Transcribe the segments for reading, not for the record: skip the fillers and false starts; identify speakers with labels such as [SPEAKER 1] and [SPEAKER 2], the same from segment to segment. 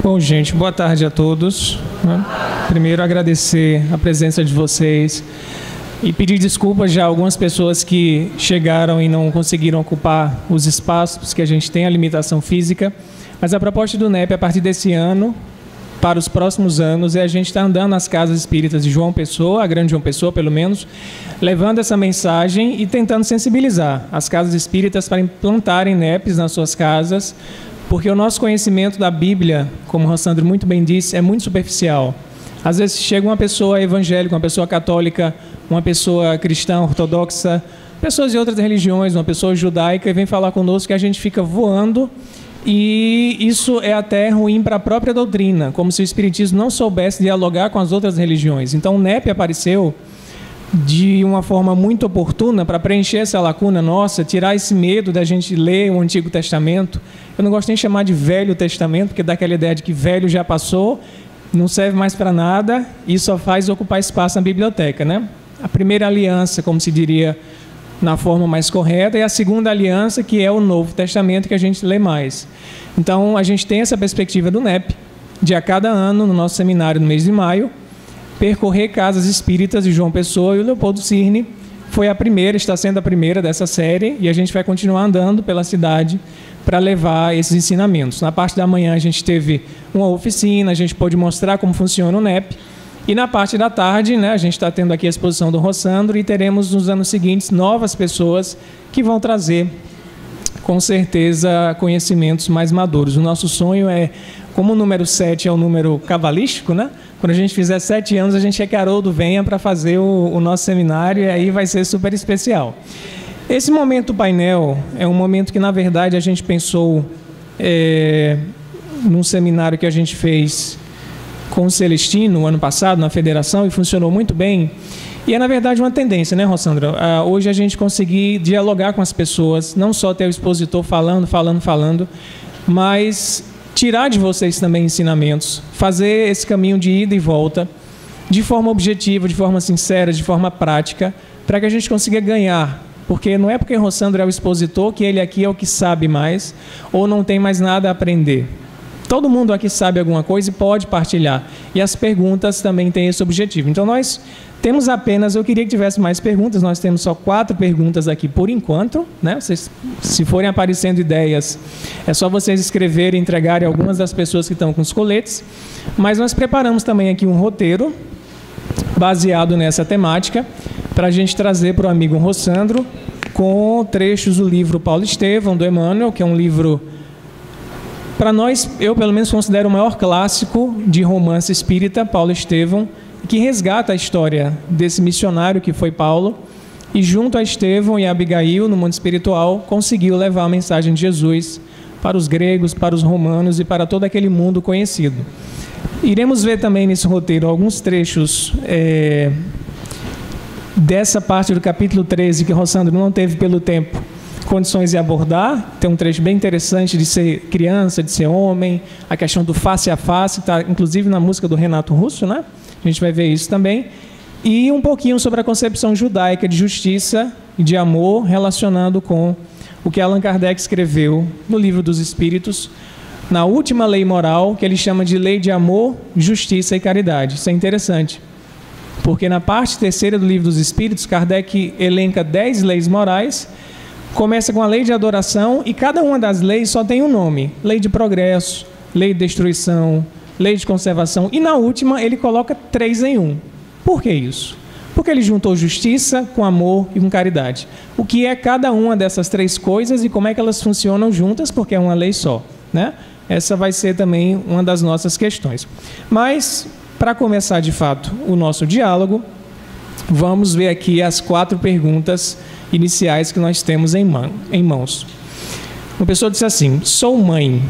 [SPEAKER 1] Bom, gente, boa tarde a todos. Primeiro, agradecer a presença de vocês e pedir desculpas já a algumas pessoas que chegaram e não conseguiram ocupar os espaços, que a gente tem a limitação física. Mas a proposta do NEP, a partir desse ano, para os próximos anos, é a gente estar andando nas casas espíritas de João Pessoa, a grande João Pessoa, pelo menos, levando essa mensagem e tentando sensibilizar as casas espíritas para implantarem NEPs nas suas casas, porque o nosso conhecimento da Bíblia, como o Rossandro muito bem disse, é muito superficial. Às vezes chega uma pessoa evangélica, uma pessoa católica, uma pessoa cristã, ortodoxa, pessoas de outras religiões, uma pessoa judaica, e vem falar conosco que a gente fica voando, e isso é até ruim para a própria doutrina, como se o Espiritismo não soubesse dialogar com as outras religiões. Então o NEP apareceu de uma forma muito oportuna para preencher essa lacuna nossa, tirar esse medo da gente ler o Antigo Testamento. Eu não gosto nem de chamar de Velho Testamento, porque dá aquela ideia de que velho já passou, não serve mais para nada e só faz ocupar espaço na biblioteca, né? A primeira aliança, como se diria na forma mais correta, e a segunda aliança, que é o Novo Testamento, que a gente lê mais. Então, a gente tem essa perspectiva do NEP, de a cada ano, no nosso seminário no mês de maio, percorrer casas espíritas de João Pessoa, e o Leopoldo Cirne foi a primeira, está sendo a primeira dessa série, e a gente vai continuar andando pela cidade para levar esses ensinamentos. Na parte da manhã a gente teve uma oficina, a gente pôde mostrar como funciona o NEP, e na parte da tarde, né, a gente está tendo aqui a exposição do Rossandro, e teremos nos anos seguintes novas pessoas que vão trazer, com certeza, conhecimentos mais maduros. O nosso sonho é, como o número 7 é um número cabalístico, né? Quando a gente fizer 7 anos, a gente quer que Haroldo venha para fazer o nosso seminário, e aí vai ser super especial. Esse momento do painel é um momento que, na verdade, a gente pensou num seminário que a gente fez com o Celestino, ano passado, na federação, e funcionou muito bem. E é, na verdade, uma tendência, né, Rossandra? Hoje a gente conseguir dialogar com as pessoas, não só ter o expositor falando, mas tirar de vocês também ensinamentos, fazer esse caminho de ida e volta, de forma objetiva, de forma sincera, de forma prática, para que a gente consiga ganhar. Porque não é porque Rossandro é o expositor que ele aqui é o que sabe mais, ou não tem mais nada a aprender. Todo mundo aqui sabe alguma coisa e pode partilhar. E as perguntas também têm esse objetivo. Então, nós temos apenas... Eu queria que tivesse mais perguntas. Nós temos só 4 perguntas aqui por enquanto, né? Vocês, se forem aparecendo ideias, é só vocês escreverem e entregarem algumas das pessoas que estão com os coletes. Mas nós preparamos também aqui um roteiro baseado nessa temática para a gente trazer para o amigo Rossandro com trechos do livro Paulo Estevão, do Emmanuel, que é um livro... Para nós, eu pelo menos considero o maior clássico de romance espírita, Paulo Estevão, que resgata a história desse missionário que foi Paulo, e junto a Estevão e a Abigail, no mundo espiritual, conseguiu levar a mensagem de Jesus para os gregos, para os romanos e para todo aquele mundo conhecido. Iremos ver também nesse roteiro alguns trechos dessa parte do capítulo 13, que Rossandro não teve pelo tempo condições de abordar. Tem um trecho bem interessante de ser criança, de ser homem, a questão do face a face, está inclusive na música do Renato Russo, né? A gente vai ver isso também. E um pouquinho sobre a concepção judaica de justiça e de amor, relacionando com o que Allan Kardec escreveu no Livro dos Espíritos, na última lei moral, que ele chama de lei de amor, justiça e caridade. Isso é interessante, porque na parte 3ª do Livro dos Espíritos, Kardec elenca 10 leis morais. Começa com a lei de adoração, e cada uma das leis só tem um nome: lei de progresso, lei de destruição, lei de conservação, e na última ele coloca 3 em 1. Por que isso? Porque ele juntou justiça com amor e com caridade. O que é cada uma dessas 3 coisas e como é que elas funcionam juntas, porque é uma lei só, né? Essa vai ser também uma das nossas questões. Mas, para começar de fato o nosso diálogo, vamos ver aqui as 4 perguntas iniciais que nós temos em mãos. Uma pessoa disse assim: sou mãe.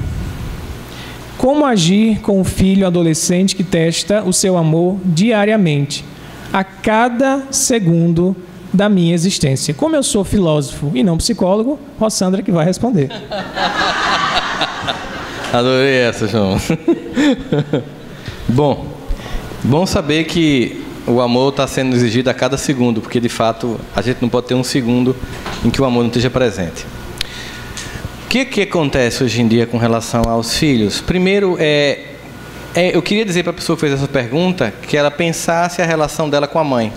[SPEAKER 1] Como agir com o filho adolescente que testa o seu amor diariamente, a cada segundo da minha existência? Como eu sou filósofo e não psicólogo, Rossandra que vai responder.
[SPEAKER 2] Adorei essa, João. Bom saber que o amor está sendo exigido a cada segundo, porque de fato a gente não pode ter um segundo em que o amor não esteja presente. que acontece hoje em dia com relação aos filhos? Primeiro, eu queria dizer para a pessoa que fez essa pergunta que ela pensasse a relação dela com a mãe.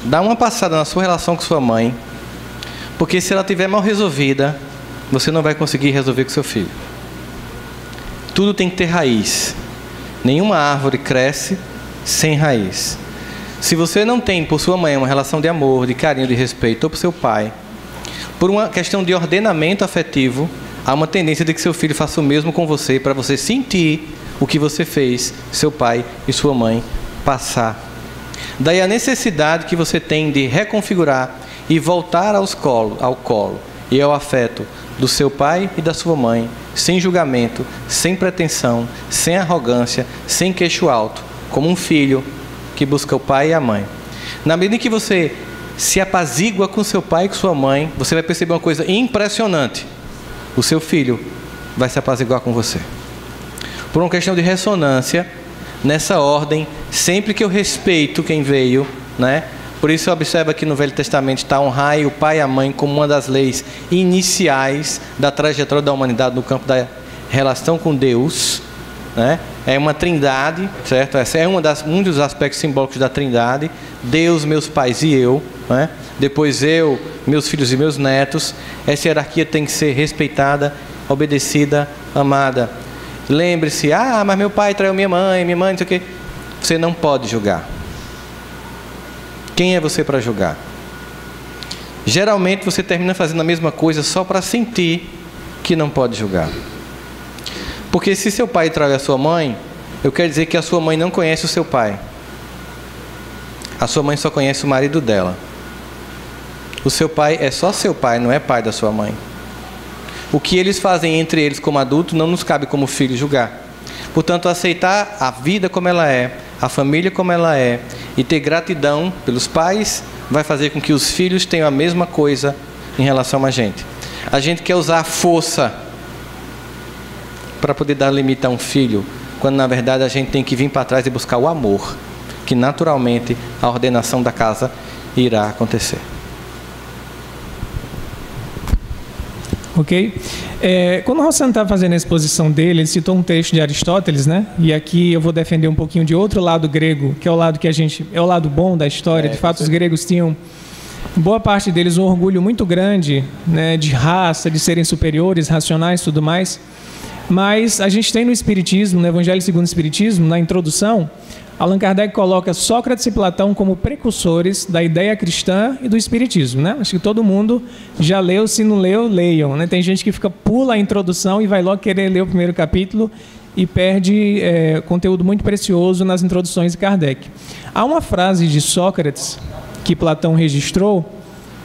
[SPEAKER 2] Dá uma passada na sua relação com sua mãe, porque se ela estiver mal resolvida, você não vai conseguir resolver com seu filho. Tudo tem que ter raiz. Nenhuma árvore cresce sem raiz. Se você não tem por sua mãe uma relação de amor, de carinho, de respeito, ou por seu pai, por uma questão de ordenamento afetivo, há uma tendência de que seu filho faça o mesmo com você, para você sentir o que você fez, seu pai e sua mãe passar. Daí a necessidade que você tem de reconfigurar e voltar ao colo e ao afeto do seu pai e da sua mãe, sem julgamento, sem pretensão, sem arrogância, sem queixo alto, como um filho que busca o pai e a mãe. Na medida em que você se apazigua com seu pai e com sua mãe, você vai perceber uma coisa impressionante: o seu filho vai se apaziguar com você. Por uma questão de ressonância, nessa ordem, sempre que eu respeito quem veio, né? Por isso observa que no Velho Testamento está honrar o pai e a mãe como uma das leis iniciais da trajetória da humanidade no campo da relação com Deus, né? É uma trindade, certo? Essa é um dos aspectos simbólicos da trindade. Deus, meus pais e eu, né? Depois eu, meus filhos e meus netos. Essa hierarquia tem que ser respeitada, obedecida, amada. Lembre-se, mas meu pai traiu minha mãe, não sei o quê. Você não pode julgar. Quem é você para julgar? Geralmente você termina fazendo a mesma coisa só para sentir que não pode julgar. Porque se seu pai trai a sua mãe, eu quero dizer que a sua mãe não conhece o seu pai. A sua mãe só conhece o marido dela. O seu pai é só seu pai, não é pai da sua mãe. O que eles fazem entre eles como adultos não nos cabe como filho julgar. Portanto, aceitar a vida como ela é, a família como ela é, e ter gratidão pelos pais, vai fazer com que os filhos tenham a mesma coisa em relação a gente. A gente quer usar a força para poder dar limite a um filho, quando na verdade a gente tem que vir para trás e buscar o amor, que naturalmente a ordenação da casa irá acontecer.
[SPEAKER 1] Ok? Quando o Rossano estava fazendo a exposição dele, ele citou um texto de Aristóteles, né? E aqui eu vou defender um pouquinho de outro lado grego, que é o lado que é o lado bom da história. De fato, os gregos tinham, boa parte deles, um orgulho muito grande, né, de raça, de serem superiores, racionais e tudo mais. Mas a gente tem no Espiritismo, no Evangelho segundo o Espiritismo, na introdução, Allan Kardec coloca Sócrates e Platão como precursores da ideia cristã e do Espiritismo, né? Acho que todo mundo já leu, se não leu, leiam, né? Tem gente que pula a introdução e vai logo querer ler o primeiro capítulo e perde conteúdo muito precioso nas introduções de Kardec. Há uma frase de Sócrates que Platão registrou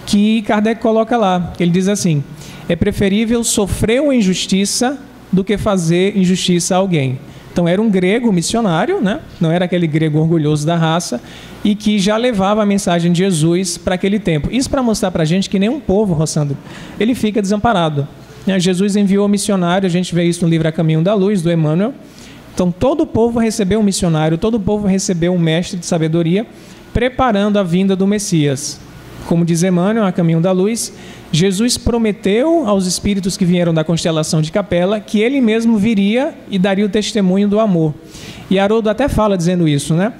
[SPEAKER 1] que Kardec coloca lá. Ele diz assim: é preferível sofrer uma injustiça do que fazer injustiça a alguém. Então era um grego missionário, né? Não era aquele grego orgulhoso da raça, e que já levava a mensagem de Jesus para aquele tempo. Isso para mostrar para a gente que nenhum povo, Rossandro, ele fica desamparado. Jesus enviou missionário, a gente vê isso no livro A Caminho da Luz, do Emmanuel. Então todo o povo recebeu um missionário, todo o povo recebeu um mestre de sabedoria, preparando a vinda do Messias. Como diz Emmanuel, A Caminho da Luz, Jesus prometeu aos espíritos que vieram da constelação de Capela que ele mesmo viria e daria o testemunho do amor. E Haroldo até fala dizendo isso, né?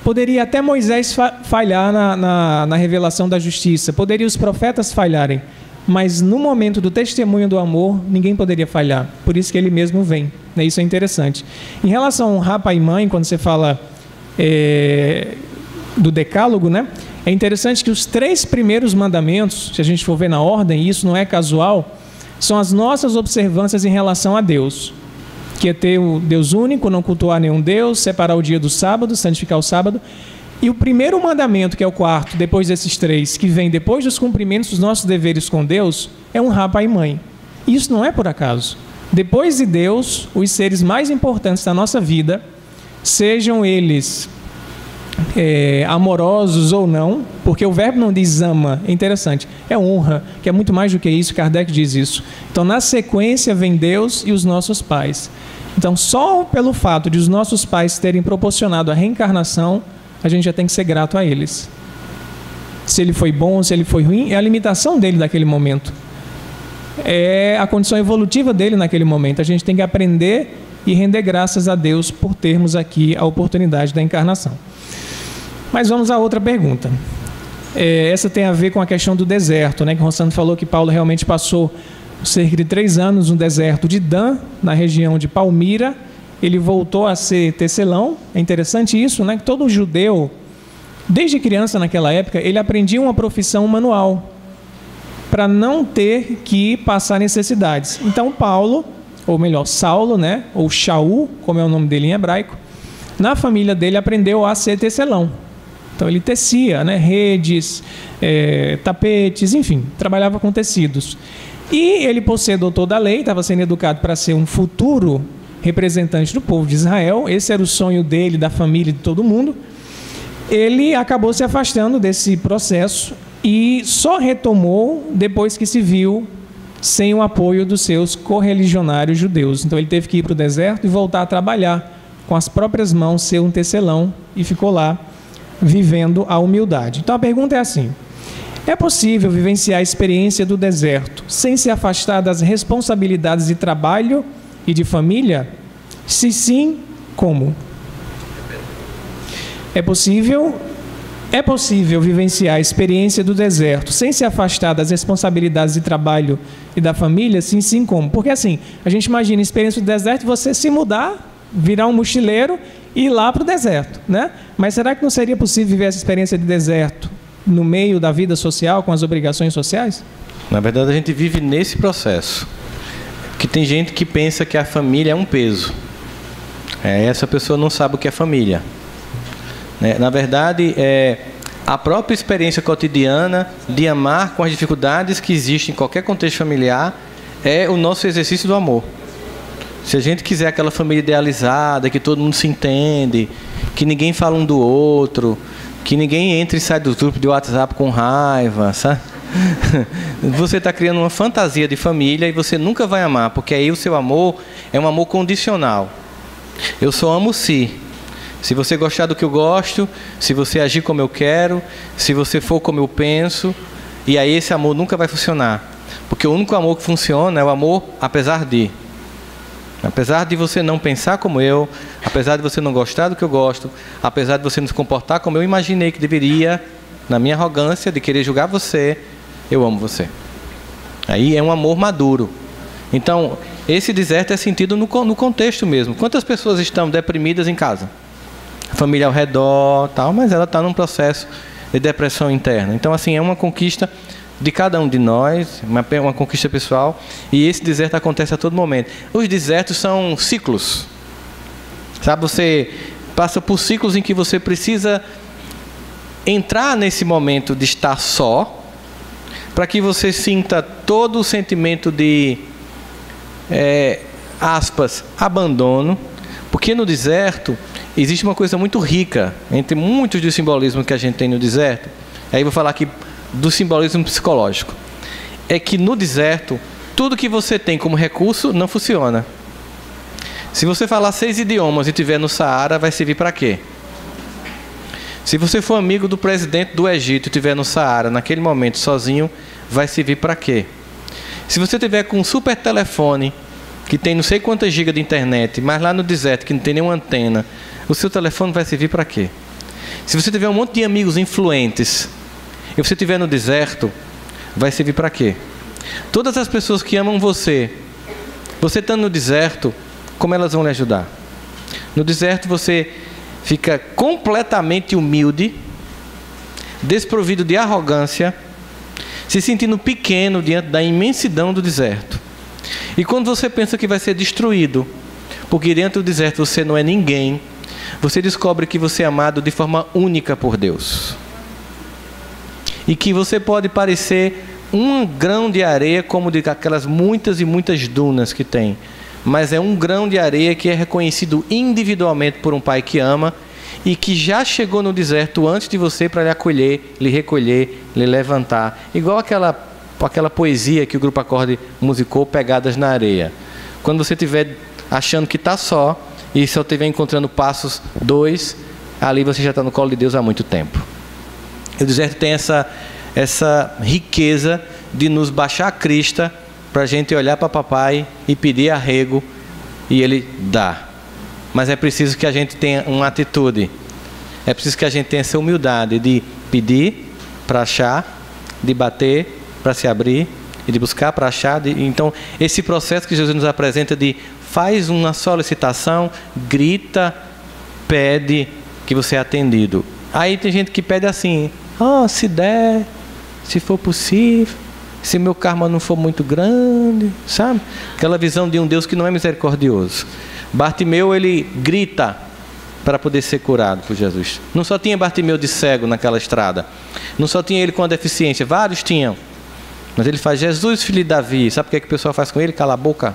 [SPEAKER 1] Poderia até Moisés falhar na revelação da justiça, poderia os profetas falharem, mas no momento do testemunho do amor, ninguém poderia falhar. Por isso que ele mesmo vem, né? Isso é interessante. Em relação a honrar pai e mãe, quando você fala do decálogo, né? É interessante que os 3 primeiros mandamentos, se a gente for ver na ordem, e isso não é casual, são as nossas observâncias em relação a Deus, que é ter o Deus único, não cultuar nenhum Deus, separar o dia do sábado, santificar o sábado. E o primeiro mandamento, que é o 4º, depois desses 3, que vem depois dos cumprimentos dos nossos deveres com Deus, é honrar pai e mãe. E isso não é por acaso. Depois de Deus, os seres mais importantes da nossa vida, sejam eles amorosos ou não, porque o verbo não diz ama, é interessante, é honra, que é muito mais do que isso, Kardec diz isso. Então na sequência vem Deus e os nossos pais. Então só pelo fato de os nossos pais terem proporcionado a reencarnação, a gente já tem que ser grato a eles. Se ele foi bom, se ele foi ruim, é a limitação dele daquele momento. é a condição evolutiva dele naquele momento. A gente tem que aprender e render graças a Deus por termos aqui a oportunidade da encarnação. Mas vamos a outra pergunta. Essa tem a ver com a questão do deserto, né? Que o Rossano falou que Paulo realmente passou cerca de 3 anos no deserto de Dan, na região de Palmira. Ele voltou a ser tecelão. É interessante isso, né? Que todo judeu, desde criança naquela época, ele aprendia uma profissão manual para não ter que passar necessidades. Então Paulo, ou melhor, Saulo, né? Ou Shaul, como é o nome dele em hebraico, na família dele aprendeu a ser tecelão. Então ele tecia, né, redes, tapetes, enfim, trabalhava com tecidos. E ele, por ser doutor da lei, estava sendo educado para ser um futuro representante do povo de Israel. Esse era o sonho dele, da família, de todo mundo. Ele acabou se afastando desse processo e só retomou depois que se viu sem o apoio dos seus correligionários judeus. Então ele teve que ir para o deserto e voltar a trabalhar com as próprias mãos, ser um tecelão, e ficou lá vivendo a humildade. Então a pergunta é assim: é possível vivenciar a experiência do deserto sem se afastar das responsabilidades de trabalho e de família? Se sim, como? É possível vivenciar a experiência do deserto sem se afastar das responsabilidades de trabalho e da família? Sim, sim, como? Porque assim, a gente imagina a experiência do deserto, você se mudar, virar um mochileiro e ir lá para o deserto, né? Mas será que não seria possível viver essa experiência de deserto no meio da vida social, com as obrigações sociais?
[SPEAKER 2] Na verdade, a gente vive nesse processo. Que tem gente que pensa que a família é um peso. Essa pessoa não sabe o que é família. Na verdade, a própria experiência cotidiana de amar com as dificuldades que existem em qualquer contexto familiar é o nosso exercício do amor. Se a gente quiser aquela família idealizada, que todo mundo se entende, que ninguém fala um do outro, que ninguém entra e sai do grupo de WhatsApp com raiva, sabe? Você está criando uma fantasia de família e você nunca vai amar, porque aí o seu amor é um amor condicional. Eu só amo se você gostar do que eu gosto, se você agir como eu quero, se você for como eu penso, e aí esse amor nunca vai funcionar. Porque o único amor que funciona é o amor apesar de. Apesar de você não pensar como eu, apesar de você não gostar do que eu gosto, apesar de você não se comportar como eu imaginei que deveria, na minha arrogância de querer julgar você, eu amo você. Aí é um amor maduro. Então, esse deserto é sentido no contexto mesmo. Quantas pessoas estão deprimidas em casa? A família ao redor, tal, mas ela está num processo de depressão interna. Então, assim, é uma conquista de cada um de nós, uma conquista pessoal, e esse deserto acontece a todo momento. Os desertos são ciclos. Sabe, você passa por ciclos em que você precisa entrar nesse momento de estar só, para que você sinta todo o sentimento de, aspas, abandono, porque no deserto existe uma coisa muito rica, entre muitos dos simbolismos que a gente tem no deserto. Aí vou falar aqui do simbolismo psicológico. É que no deserto, tudo que você tem como recurso não funciona. Se você falar 6 idiomas e estiver no Saara, vai servir para quê? Se você for amigo do presidente do Egito e estiver no Saara, naquele momento, sozinho, vai servir para quê? Se você tiver com um super telefone, que tem não sei quantas gigas de internet, mas lá no deserto, que não tem nenhuma antena, o seu telefone vai servir para quê? Se você tiver um monte de amigos influentes, e você estiver no deserto, vai servir para quê? Todas as pessoas que amam você estando no deserto, como elas vão lhe ajudar? No deserto você fica completamente humilde, desprovido de arrogância, se sentindo pequeno diante da imensidão do deserto. E quando você pensa que vai ser destruído, porque dentro do deserto você não é ninguém, você descobre que você é amado de forma única por Deus. E que você pode parecer um grão de areia, como de aquelas muitas e muitas dunas que tem. Mas é um grão de areia que é reconhecido individualmente por um pai que ama e que já chegou no deserto antes de você para lhe acolher, lhe recolher, lhe levantar. Igual aquela poesia que o Grupo Acorde musicou, Pegadas na Areia. Quando você estiver achando que está só e só estiver encontrando passos 2, ali você já está no colo de Deus há muito tempo. O deserto tem essa riqueza de nos baixar a crista para a gente olhar para papai e pedir arrego e ele dá. Mas é preciso que a gente tenha uma atitude. É preciso que a gente tenha essa humildade de pedir para achar, de bater para se abrir e de buscar para achar. Então, esse processo que Jesus nos apresenta de faz uma solicitação, grita, pede que você é atendido. Aí tem gente que pede assim, se der, se for possível, se meu karma não for muito grande, sabe? Aquela visão de um Deus que não é misericordioso. Bartimeu, ele grita para poder ser curado por Jesus. Não só tinha Bartimeu de cego naquela estrada, não só tinha ele com a deficiência, vários tinham. Mas ele faz, Jesus, filho de Davi. Sabe o que é que o pessoal faz com ele? Cala a boca.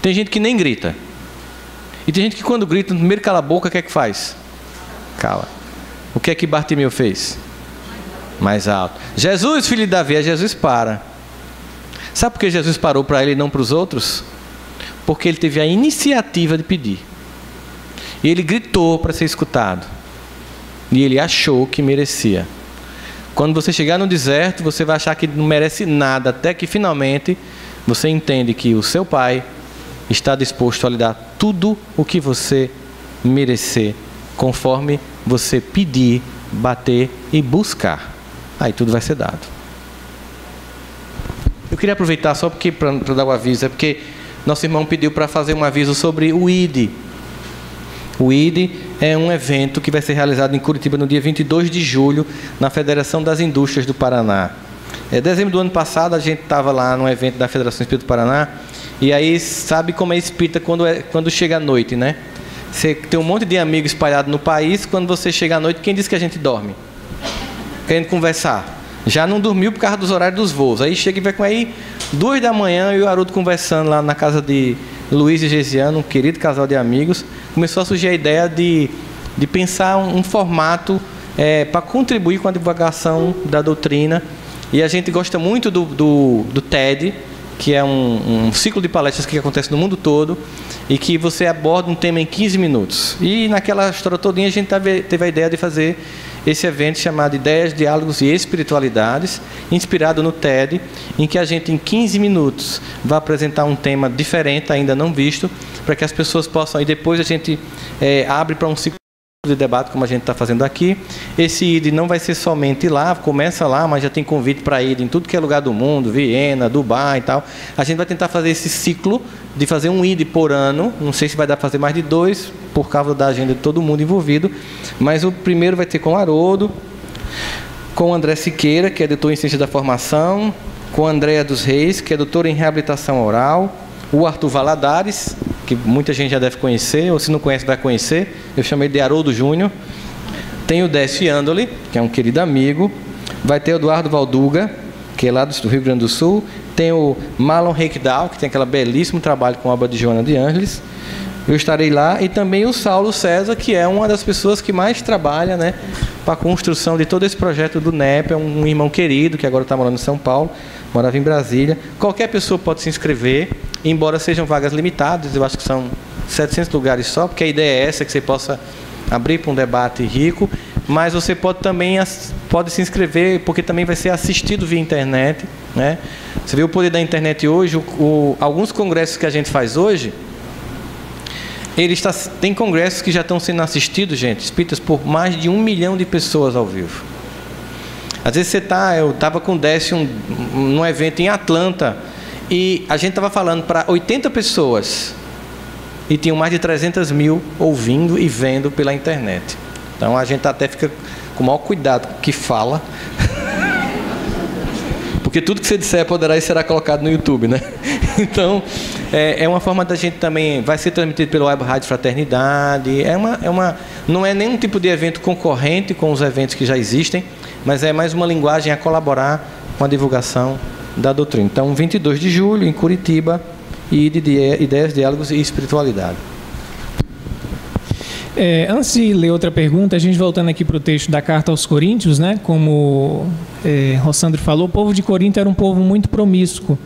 [SPEAKER 2] Tem gente que nem grita. E tem gente que quando grita, no primeiro cala a boca, o que é que faz? Cala. O que é que Bartimeu fez? Mais alto. Jesus, filho de Davi. Aí Jesus para. Sabe por que Jesus parou para ele e não para os outros? Porque ele teve a iniciativa de pedir. E ele gritou para ser escutado. E ele achou que merecia. Quando você chegar no deserto, você vai achar que não merece nada, até que finalmente você entende que o seu Pai está disposto a lhe dar tudo o que você merecer, conforme você pedir, bater e buscar. Aí tudo vai ser dado. Eu queria aproveitar só para dar o aviso, é porque nosso irmão pediu para fazer um aviso sobre o ID. O ID é um evento que vai ser realizado em Curitiba no dia 22 de julho, na Federação das Indústrias do Paraná. Em dezembro do ano passado, a gente estava lá no evento da Federação Espírita do Paraná, e aí sabe como é espírita quando chega à noite, né? Você tem um monte de amigos espalhados no país, quando você chega à noite, quem diz que a gente dorme? Querendo conversar. Já não dormiu por causa dos horários dos voos. Aí chega e vai com aí 2 da manhã e o Haroldo conversando lá na casa de Luiz e Gesiano, um querido casal de amigos. Começou a surgir a ideia de pensar um formato para contribuir com a divulgação da doutrina. E a gente gosta muito do TED, que é um ciclo de palestras que acontece no mundo todo e que você aborda um tema em 15 minutos. E naquela história todinha a gente teve a ideia de fazer esse evento chamado Ideias, Diálogos e Espiritualidades, inspirado no TED, em que a gente em 15 minutos vai apresentar um tema diferente, ainda não visto, para que as pessoas possam, e depois a gente abre para um ciclo de debate, como a gente está fazendo aqui. Esse ID não vai ser somente lá, começa lá, mas já tem convite para ir em tudo que é lugar do mundo, Viena, Dubai e tal. A gente vai tentar fazer esse ciclo de fazer um ID por ano, não sei se vai dar para fazer mais de 2, por causa da agenda de todo mundo envolvido, mas o primeiro vai ter com o Haroldo, com o André Siqueira, que é doutor em Ciência da Formação, com a Andréa dos Reis, que é doutora em Reabilitação Oral, o Arthur Valadares, que muita gente já deve conhecer, ou se não conhece vai conhecer, eu chamei de Haroldo Júnior. Tem o Décio Andoli, que é um querido amigo, vai ter o Eduardo Valduga, que é lá do Rio Grande do Sul, tem o Marlon Reikdal, que tem aquele belíssimo trabalho com a obra de Joana de Ângeles, eu estarei lá, e também o Saulo César, que é uma das pessoas que mais trabalha, né, para a construção de todo esse projeto do NEP, é um irmão querido, que agora está morando em São Paulo, morava em Brasília. Qualquer pessoa pode se inscrever, embora sejam vagas limitadas, eu acho que são 700 lugares só, porque a ideia é essa, que você possa abrir para um debate rico, mas você pode também se inscrever, porque também vai ser assistido via internet, né? Você vê o poder da internet hoje, alguns congressos que a gente faz hoje, tem congressos que já estão sendo assistidos, gente, espíritas, por mais de 1 milhão de pessoas ao vivo. Às vezes eu estava com o Décio num evento em Atlanta, e a gente estava falando para 80 pessoas, e tinham mais de 300 mil ouvindo e vendo pela internet. Então a gente até fica com o maior cuidado com o que fala, porque tudo que você disser poderá e será colocado no YouTube, né? Então, é uma forma da gente também, vai ser transmitido pelo Web Rádio Fraternidade, não é nenhum tipo de evento concorrente com os eventos que já existem, mas é mais uma linguagem a colaborar com a divulgação da doutrina. Então, 22 de julho, em Curitiba, e de Ideias, Diálogos e Espiritualidade.
[SPEAKER 1] Antes de ler outra pergunta, a gente voltando aqui para o texto da Carta aos Coríntios, né? Como Rossandro falou, o povo de Corinto era um povo muito promíscuo.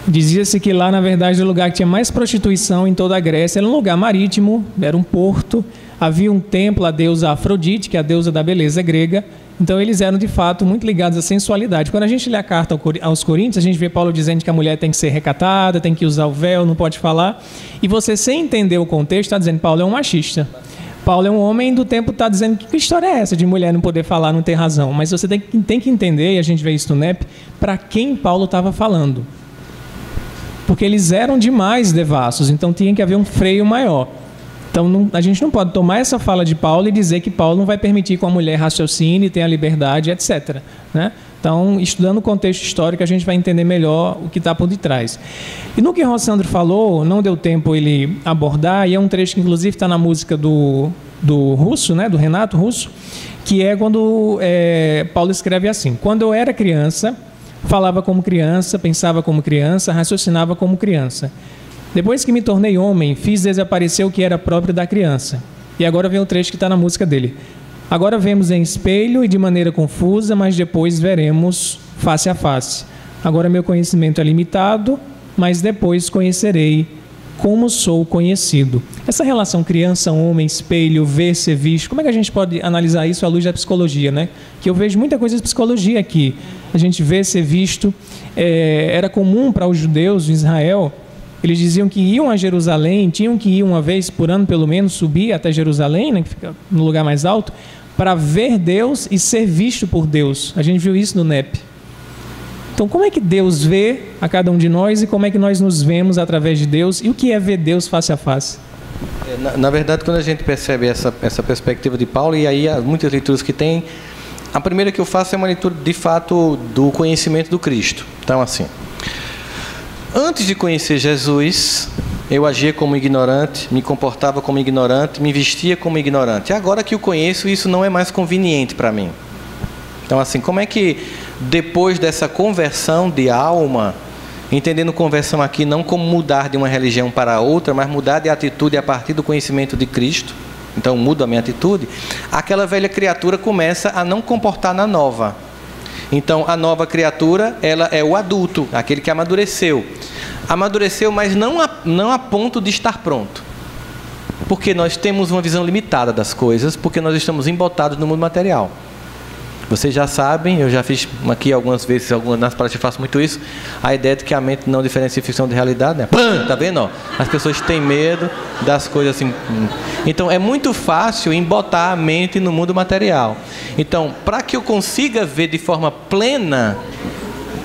[SPEAKER 1] Dizia-se que lá, na verdade, o lugar que tinha mais prostituição em toda a Grécia era um lugar marítimo, era um porto. Havia um templo à deusa Afrodite, que é a deusa da beleza grega. Então, eles eram, de fato, muito ligados à sensualidade. Quando a gente lê a carta aos Coríntios, a gente vê Paulo dizendo que a mulher tem que ser recatada, tem que usar o véu, não pode falar. E você, sem entender o contexto, está dizendo que Paulo é um machista. Paulo é um homem do tempo, está dizendo que história é essa de mulher não poder falar, não ter razão. Mas você tem que entender, e a gente vê isso no NEP, para quem Paulo estava falando. Porque eles eram demais devassos, então tinha que haver um freio maior. Então a gente não pode tomar essa fala de Paulo e dizer que Paulo não vai permitir que uma mulher raciocine, tenha liberdade, etc. Né? Então, estudando o contexto histórico, a gente vai entender melhor o que está por detrás. E no que o Rossandro falou, não deu tempo ele abordar, e é um trecho que inclusive está na música do Russo, né? Do Renato Russo, que é quando Paulo escreve assim: quando eu era criança, falava como criança, pensava como criança, raciocinava como criança. Depois que me tornei homem, fiz desaparecer o que era próprio da criança. E agora vem o trecho que está na música dele. Agora vemos em espelho e de maneira confusa, mas depois veremos face a face. Agora meu conhecimento é limitado, mas depois conhecerei como sou conhecido. Essa relação criança, homem, espelho, ver, ser visto, como é que a gente pode analisar isso à luz da psicologia, né? Que eu vejo muita coisa de psicologia aqui. A gente vê, ser visto. Era comum para os judeus de Israel, eles diziam que iam a Jerusalém, tinham que ir uma vez por ano, pelo menos, subir até Jerusalém, né, que fica no lugar mais alto, para ver Deus e ser visto por Deus. A gente viu isso no NEP. Então, como é que Deus vê a cada um de nós e como é que nós nos vemos através de Deus? E o que é ver Deus face a face?
[SPEAKER 2] Na verdade, quando a gente percebe essa perspectiva de Paulo, e aí há muitas leituras que tem, a primeira que eu faço é uma leitura, de fato, do conhecimento do Cristo. Então, assim, antes de conhecer Jesus, eu agia como ignorante, me comportava como ignorante, me vestia como ignorante. Agora que o conheço, isso não é mais conveniente para mim. Então, assim, como é que depois dessa conversão de alma, entendendo conversão aqui não como mudar de uma religião para outra, mas mudar de atitude a partir do conhecimento de Cristo, então mudo a minha atitude, aquela velha criatura começa a não comportar na nova. Então, a nova criatura, ela é o adulto, aquele que amadureceu. Amadureceu, mas não a ponto de estar pronto. Porque nós temos uma visão limitada das coisas, porque nós estamos embotados no mundo material. Vocês já sabem, eu já fiz aqui algumas vezes, nas palestras eu faço muito isso, a ideia de que a mente não diferencia ficção de realidade, né? Pã! Tá vendo? Ó? As pessoas têm medo das coisas assim. Então, é muito fácil embotar a mente no mundo material. Então, para que eu consiga ver de forma plena,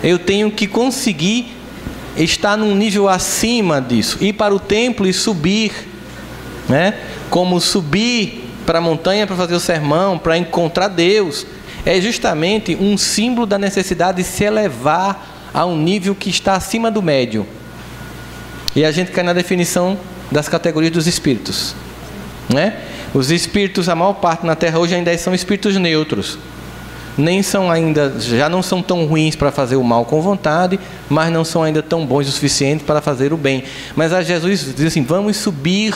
[SPEAKER 2] eu tenho que conseguir estar num nível acima disso. Ir para o templo e subir, né? Como subir para a montanha para fazer o sermão, para encontrar Deus. É justamente um símbolo da necessidade de se elevar a um nível que está acima do médio. E a gente cai na definição das categorias dos espíritos, né? Os espíritos, a maior parte na Terra hoje ainda são espíritos neutros. Já não são tão ruins para fazer o mal com vontade, mas não são ainda tão bons o suficiente para fazer o bem. Mas a Jesus diz assim: vamos subir,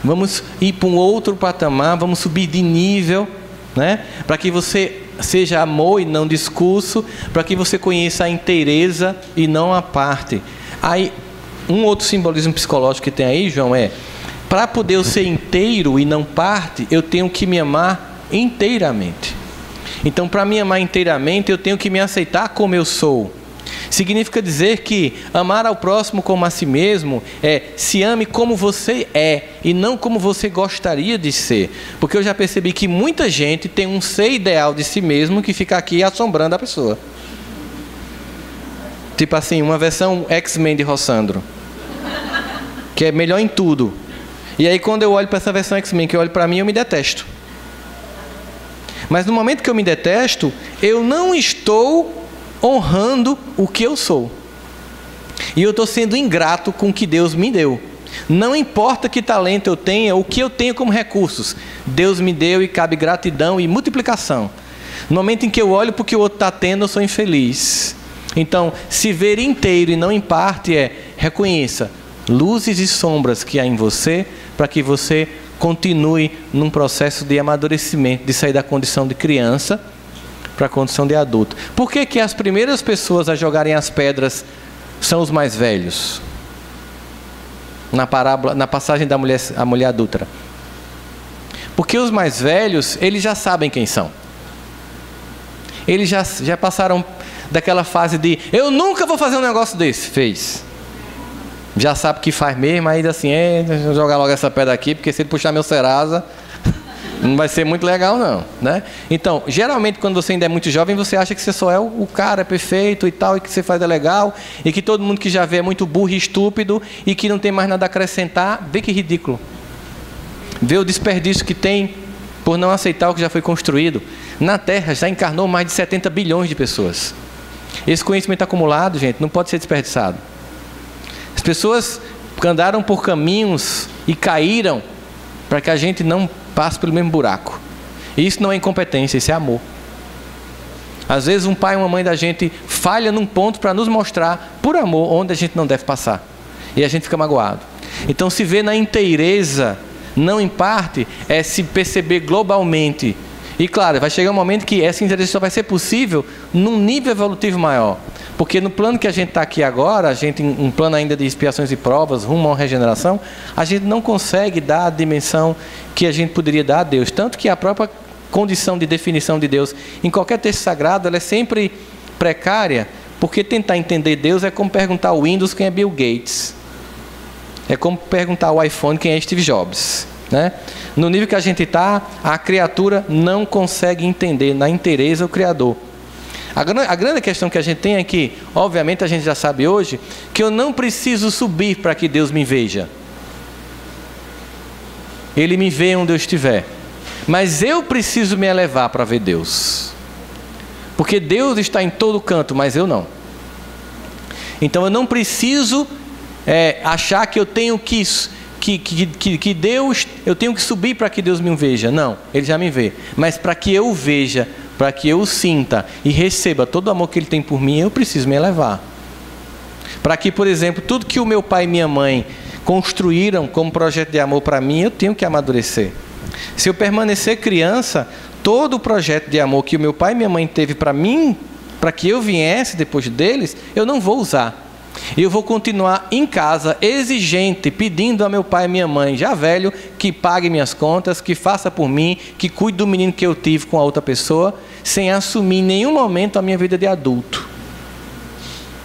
[SPEAKER 2] vamos ir para um outro patamar, vamos subir de nível, né? Para que você seja amor e não discurso, para que você conheça a inteireza e não a parte. Aí, um outro simbolismo psicológico que tem aí, João, para poder eu ser inteiro e não parte, eu tenho que me amar inteiramente. Então, para me amar inteiramente, eu tenho que me aceitar como eu sou. Significa dizer que amar ao próximo como a si mesmo se ame como você é e não como você gostaria de ser. Porque eu já percebi que muita gente tem um ser ideal de si mesmo que fica aqui assombrando a pessoa. Tipo assim, uma versão X-Men de Rossandro, que é melhor em tudo. E aí quando eu olho para essa versão X-Men, que eu olho para mim, eu me detesto. Mas no momento que eu me detesto, eu não estou honrando o que eu sou. E eu estou sendo ingrato com o que Deus me deu. Não importa que talento eu tenha, o que eu tenho como recursos. Deus me deu e cabe gratidão e multiplicação. No momento em que eu olho para o que o outro está tendo, eu sou infeliz. Então, se ver inteiro e não em parte reconheça luzes e sombras que há em você, para que você continue num processo de amadurecimento, de sair da condição de criança para a condição de adulto. Por que as primeiras pessoas a jogarem as pedras são os mais velhos? Na parábola, na passagem da mulher adúltera. Porque os mais velhos, eles já sabem quem são. Eles já passaram daquela fase de eu nunca vou fazer um negócio desse. Fez. Já sabe o que faz mesmo, ainda assim, deixa eu jogar logo essa pedra aqui, porque se ele puxar meu Serasa, não vai ser muito legal não, né? Então, geralmente quando você ainda é muito jovem, você acha que você só é o cara perfeito e tal, e que você faz é legal, e que todo mundo que já vê é muito burro e estúpido, e que não tem mais nada a acrescentar. Vê que ridículo. Vê o desperdício que tem por não aceitar o que já foi construído. Na Terra já encarnou mais de 70 bilhões de pessoas. Esse conhecimento acumulado, gente, não pode ser desperdiçado. As pessoas andaram por caminhos e caíram para que a gente não passe pelo mesmo buraco. E isso não é incompetência, isso é amor. Às vezes um pai e uma mãe da gente falha num ponto para nos mostrar, por amor, onde a gente não deve passar. E a gente fica magoado. Então se vê na inteireza, não em parte, é se perceber globalmente. E claro, vai chegar um momento que essa inteireza só vai ser possível num nível evolutivo maior. Porque no plano que a gente está aqui agora, a gente um plano ainda de expiações e provas, rumo a uma regeneração, a gente não consegue dar a dimensão que a gente poderia dar a Deus. Tanto que a própria condição de definição de Deus em qualquer texto sagrado, ela é sempre precária, porque tentar entender Deus é como perguntar ao Windows quem é Bill Gates. É como perguntar ao iPhone quem é Steve Jobs, né? No nível que a gente está, a criatura não consegue entender na inteireza o Criador. A grande questão que a gente tem é que, obviamente a gente já sabe hoje, que eu não preciso subir para que Deus me veja. Ele me vê onde eu estiver. Mas eu preciso me elevar para ver Deus. Porque Deus está em todo canto, mas eu não. Então eu não preciso achar que eu tenho que Deus, eu tenho que subir para que Deus me veja. Não, Ele já me vê. Mas para que eu veja, para que eu sinta e receba todo o amor que Ele tem por mim, eu preciso me elevar. Para que, por exemplo, tudo que o meu pai e minha mãe construíram como projeto de amor para mim, eu tenho que amadurecer. Se eu permanecer criança, todo o projeto de amor que o meu pai e minha mãe teve para mim, para que eu viesse depois deles, eu não vou usar. Eu vou continuar em casa, exigente, pedindo a meu pai e minha mãe, já velho, que pague minhas contas, que faça por mim, que cuide do menino que eu tive com a outra pessoa, sem assumir em nenhum momento a minha vida de adulto.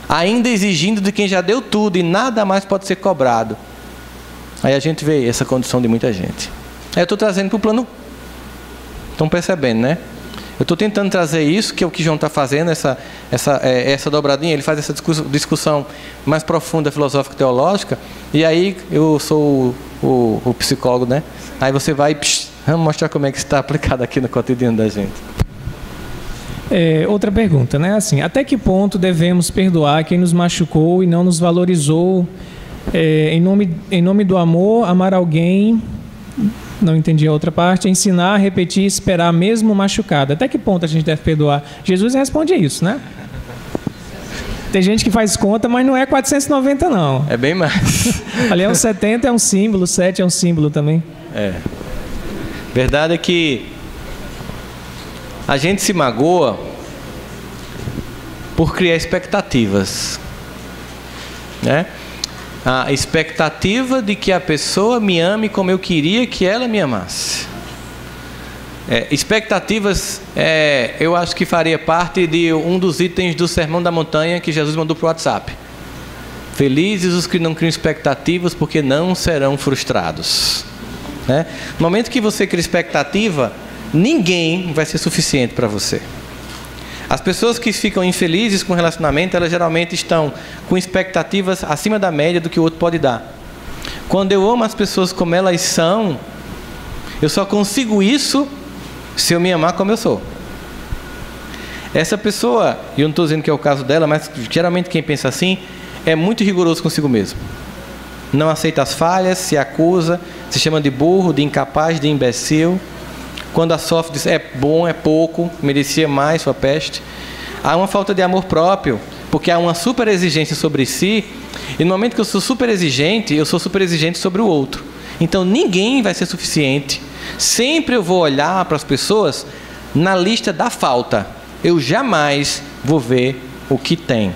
[SPEAKER 2] Ainda exigindo de quem já deu tudo e nada mais pode ser cobrado. Aí a gente vê essa condição de muita gente. Aí eu estou trazendo para o plano. Estão percebendo, né? Eu estou tentando trazer isso, que é o que João está fazendo, essa dobradinha. Ele faz essa discussão mais profunda, filosófica e teológica. E aí eu sou o psicólogo, né? Aí você vai, vamos mostrar como é que está aplicado aqui no cotidiano da gente.
[SPEAKER 1] Outra pergunta, né? Assim, até que ponto devemos perdoar quem nos machucou e não nos valorizou? Em nome do amor, amar alguém... Não entendi a outra parte. Ensinar, repetir, esperar mesmo machucado. Até que ponto a gente deve perdoar? Jesus responde isso, né? Tem gente que faz conta, mas não é 490 não.
[SPEAKER 2] É bem mais.
[SPEAKER 1] Ali é um 70, é um símbolo, 7 é um símbolo também.
[SPEAKER 2] Verdade é que a gente se magoa por criar expectativas, né? A expectativa de que a pessoa me ame como eu queria que ela me amasse. Expectativas, eu acho que faria parte de um dos itens do Sermão da Montanha que Jesus mandou para o WhatsApp. Felizes os que não criam expectativas, porque não serão frustrados. Né? No momento que você cria expectativa, ninguém vai ser suficiente para você. As pessoas que ficam infelizes com o relacionamento, elas geralmente estão com expectativas acima da média do que o outro pode dar. Quando eu amo as pessoas como elas são, eu só consigo isso se eu me amar como eu sou. Essa pessoa, e eu não estou dizendo que é o caso dela, mas geralmente quem pensa assim, é muito rigoroso consigo mesmo. Não aceita as falhas, se acusa, se chama de burro, de incapaz, de imbecil. Quando a sofre, diz, é bom, é pouco, merecia mais, sua peste. Há uma falta de amor próprio, porque há uma super exigência sobre si, e no momento que eu sou super exigente sobre o outro. Então ninguém vai ser suficiente. Sempre eu vou olhar para as pessoas na lista da falta. Eu jamais vou ver o que tem.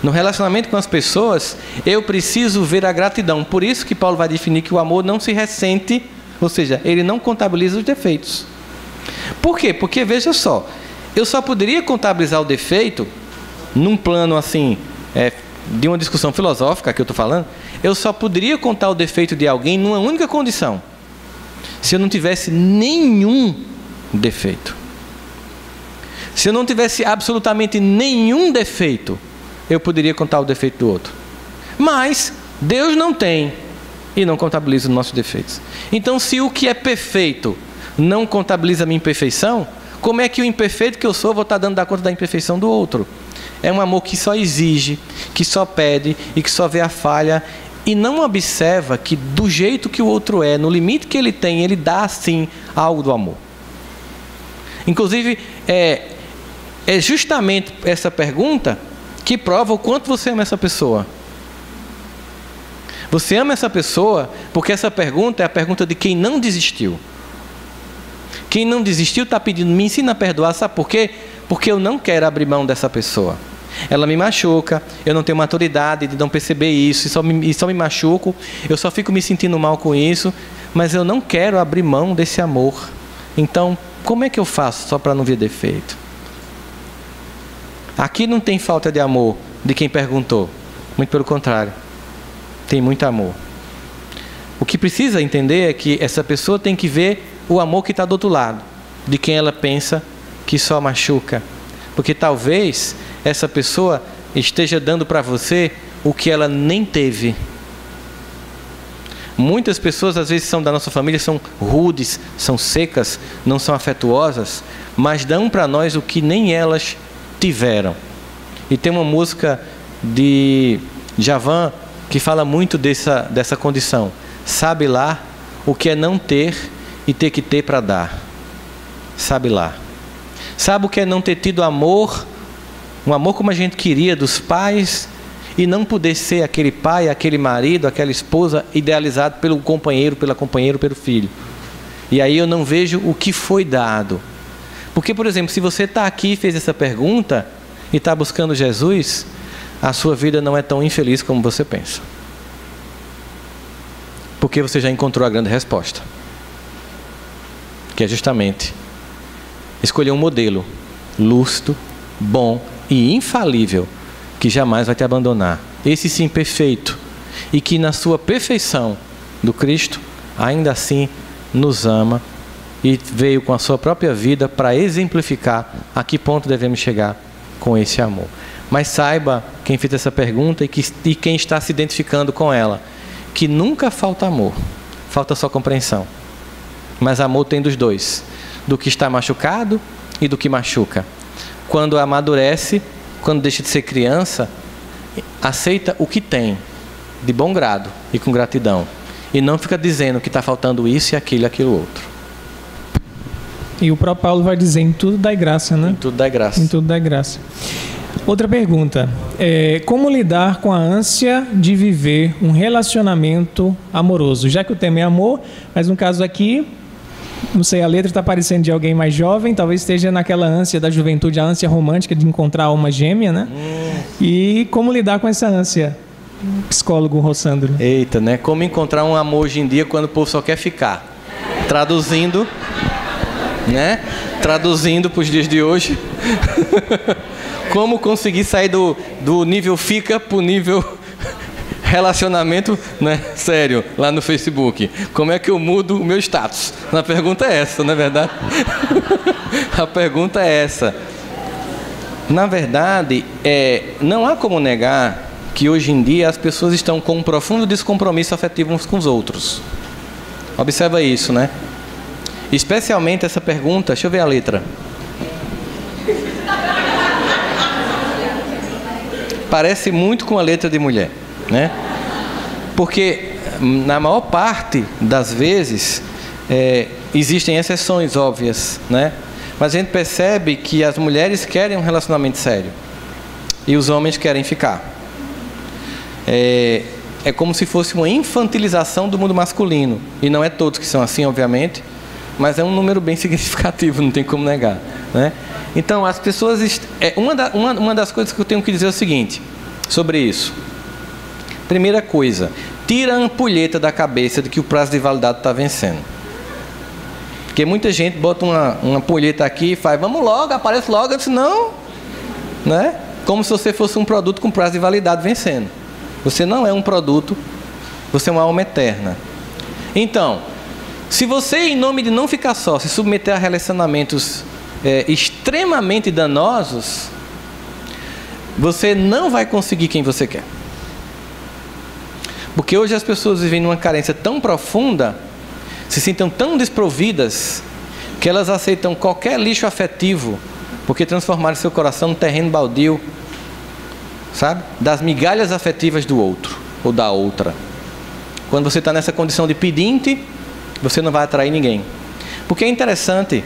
[SPEAKER 2] No relacionamento com as pessoas, eu preciso ver a gratidão. Por isso que Paulo vai definir que o amor não se ressente, ou seja, ele não contabiliza os defeitos. Por quê? Porque, veja só, eu só poderia contabilizar o defeito, num plano assim, de uma discussão filosófica que eu estou falando, eu só poderia contar o defeito de alguém numa única condição: se eu não tivesse nenhum defeito. Se eu não tivesse absolutamente nenhum defeito, eu poderia contar o defeito do outro. Mas Deus não tem e não contabiliza os nossos defeitos. Então, se o que é perfeito não contabiliza a minha imperfeição, como é que o imperfeito que eu sou vou estar dando da conta da imperfeição do outro? É um amor que só exige, que só pede e que só vê a falha e não observa que do jeito que o outro é, no limite que ele tem, ele dá sim algo do amor. Inclusive, é justamente essa pergunta que prova o quanto você ama essa pessoa. Você ama essa pessoa porque essa pergunta é a pergunta de quem não desistiu. Quem não desistiu está pedindo, me ensina a perdoar, sabe por quê? Porque eu não quero abrir mão dessa pessoa. Ela me machuca, eu não tenho maturidade de não perceber isso, e só me machuco, eu só fico me sentindo mal com isso, mas eu não quero abrir mão desse amor. Então, como é que eu faço só para não ver defeito? Aqui não tem falta de amor de quem perguntou. Muito pelo contrário. Tem muito amor. O que precisa entender é que essa pessoa tem que ver o amor que está do outro lado, de quem ela pensa que só machuca. Porque talvez essa pessoa esteja dando para você o que ela nem teve. Muitas pessoas, às vezes, da nossa família, são rudes, são secas, não são afetuosas, mas dão para nós o que nem elas tiveram. E tem uma música de Djavan que fala muito dessa condição. Sabe lá o que é não ter e ter que ter para dar. Sabe lá. Sabe o que é não ter tido amor, um amor como a gente queria dos pais, e não poder ser aquele pai, aquele marido, aquela esposa idealizado pelo companheiro, pela companheira, pelo filho. E aí eu não vejo o que foi dado. Porque, por exemplo, se você está aqui e fez essa pergunta e está buscando Jesus, a sua vida não é tão infeliz como você pensa. Porque você já encontrou a grande resposta. Que é justamente escolher um modelo lúcido, bom e infalível, que jamais vai te abandonar. Esse sim perfeito. E que na sua perfeição do Cristo, ainda assim nos ama e veio com a sua própria vida para exemplificar a que ponto devemos chegar com esse amor. Mas saiba, quem fez essa pergunta e quem está se identificando com ela, que nunca falta amor, falta só compreensão. Mas amor tem dos dois, do que está machucado e do que machuca. Quando amadurece, quando deixa de ser criança, aceita o que tem, de bom grado e com gratidão. E não fica dizendo que está faltando isso e aquilo outro.
[SPEAKER 1] E o próprio Paulo vai dizer, em tudo dai graça, né?
[SPEAKER 2] Em tudo dai graça.
[SPEAKER 1] Em tudo dai graça. Outra pergunta. Como lidar com a ânsia de viver um relacionamento amoroso? Já que o tema é amor, mas no caso aqui, não sei, a letra está parecendo de alguém mais jovem, talvez esteja naquela ânsia da juventude, a ânsia romântica de encontrar uma gêmea, né? E como lidar com essa ânsia? Psicólogo Rossandro.
[SPEAKER 2] Eita, né? Como encontrar um amor hoje em dia quando o povo só quer ficar? Traduzindo, né? Traduzindo para os dias de hoje. Como conseguir sair do nível fica para o nível relacionamento, né? Sério, lá no Facebook. Como é que eu mudo o meu status? A pergunta é essa, não é verdade? A pergunta é essa. Na verdade, não há como negar que hoje em dia as pessoas estão com um profundo descompromisso afetivo uns com os outros. Observa isso, né? Especialmente essa pergunta, deixa eu ver a letra. Parece muito com a letra de mulher, né? Porque na maior parte das vezes existem exceções óbvias, né? Mas a gente percebe que as mulheres querem um relacionamento sério e os homens querem ficar. É como se fosse uma infantilização do mundo masculino, e não é todos que são assim, obviamente, mas é um número bem significativo, não tem como negar, né? Então as pessoas, uma das coisas que eu tenho que dizer é o seguinte: sobre isso. Primeira coisa, tira a ampulheta da cabeça de que o prazo de validade está vencendo. Porque muita gente bota uma ampulheta aqui e faz, vamos logo, aparece logo. Eu disse, não, né? Como se você fosse um produto com prazo de validade vencendo. Você não é um produto, você é uma alma eterna. Então, se você, em nome de não ficar só, se submeter a relacionamentos extremamente danosos, você não vai conseguir quem você quer. Porque hoje as pessoas vivem numa carência tão profunda, se sentem tão desprovidas, que elas aceitam qualquer lixo afetivo, porque transformaram seu coração num terreno baldio, sabe? Das migalhas afetivas do outro, ou da outra. Quando você está nessa condição de pedinte, você não vai atrair ninguém. Porque é interessante,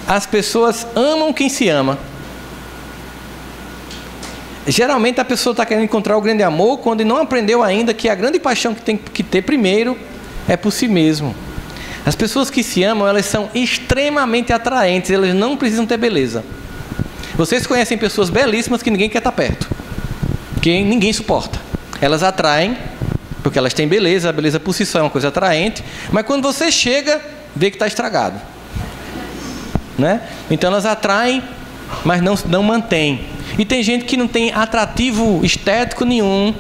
[SPEAKER 2] as pessoas amam quem se ama. Geralmente a pessoa está querendo encontrar o grande amor quando não aprendeu ainda que a grande paixão que tem que ter primeiro é por si mesmo. As pessoas que se amam, elas são extremamente atraentes, elas não precisam ter beleza. Vocês conhecem pessoas belíssimas que ninguém quer estar perto, que ninguém suporta. Elas atraem porque elas têm beleza, a beleza por si só é uma coisa atraente, mas quando você chega, vê que está estragado, né? Então elas atraem, mas não mantêm. E tem gente que não tem atrativo estético nenhum,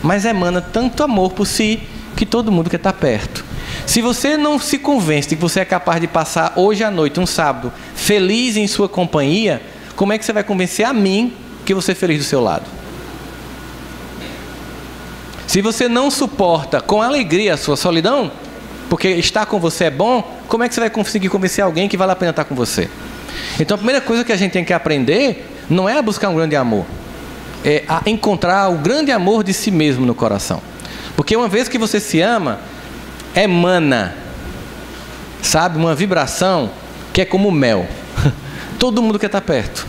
[SPEAKER 2] mas emana tanto amor por si, que todo mundo quer estar perto. Se você não se convence de que você é capaz de passar hoje à noite, um sábado, feliz em sua companhia, como é que você vai convencer a mim que você é feliz do seu lado? Se você não suporta com alegria a sua solidão, porque estar com você é bom, como é que você vai conseguir convencer alguém que vale a pena estar com você? Então a primeira coisa que a gente tem que aprender não é a buscar um grande amor, é a encontrar o grande amor de si mesmo no coração. Porque uma vez que você se ama, emana, sabe, uma vibração que é como mel. Todo mundo quer estar perto.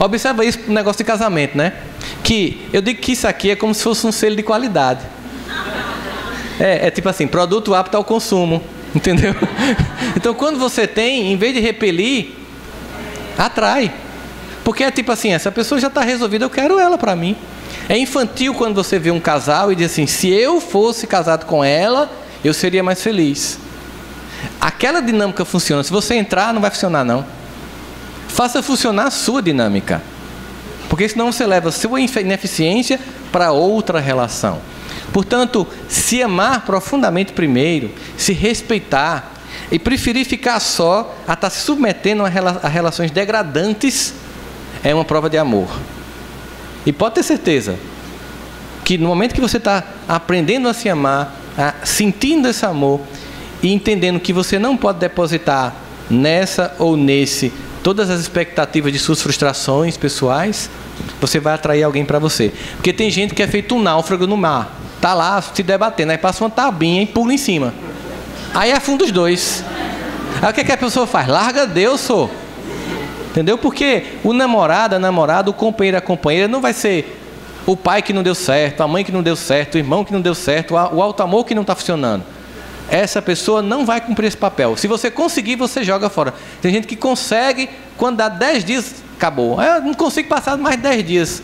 [SPEAKER 2] Observa isso no negócio de casamento, né? Que eu digo que isso aqui é como se fosse um selo de qualidade. É tipo assim, produto apto ao consumo, entendeu? Então quando você tem, em vez de repelir, atrai. Porque é tipo assim, essa pessoa já está resolvida, eu quero ela para mim. É infantil quando você vê um casal e diz assim, se eu fosse casado com ela, eu seria mais feliz. Aquela dinâmica funciona. Se você entrar, não vai funcionar não. Faça funcionar a sua dinâmica. Porque senão você leva a sua ineficiência para outra relação. Portanto, se amar profundamente primeiro, se respeitar e preferir ficar só a estar se submetendo a relações degradantes, é uma prova de amor. E pode ter certeza que no momento que você está aprendendo a se amar, sentindo esse amor e entendendo que você não pode depositar nessa ou nesse todas as expectativas de suas frustrações pessoais, você vai atrair alguém para você. Porque tem gente que é feito um náufrago no mar, está lá se debatendo, aí passa uma tabinha e pula em cima, aí afunda os dois. Aí o que a pessoa faz? Larga Deus, só. Entendeu? Porque o namorado, a namorada, o companheiro, a companheira não vai ser o pai que não deu certo, a mãe que não deu certo, o irmão que não deu certo, o alto amor que não está funcionando. Essa pessoa não vai cumprir esse papel. Se você conseguir, você joga fora. Tem gente que consegue, quando dá 10 dias, acabou. Eu não consigo passar mais 10 dias.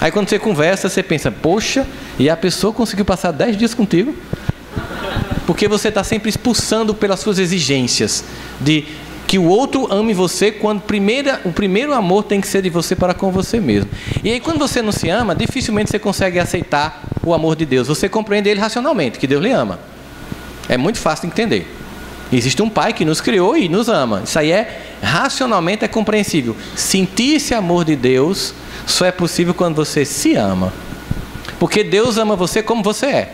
[SPEAKER 2] Aí quando você conversa, você pensa, poxa, e a pessoa conseguiu passar 10 dias contigo? Porque você está sempre expulsando pelas suas exigências de que o outro ame você, quando o primeiro amor tem que ser de você para com você mesmo. E aí quando você não se ama, dificilmente você consegue aceitar o amor de Deus. Você compreende ele racionalmente, que Deus lhe ama. É muito fácil de entender. Existe um pai que nos criou e nos ama. Isso aí racionalmente é compreensível. Sentir esse amor de Deus só é possível quando você se ama. Porque Deus ama você como você é,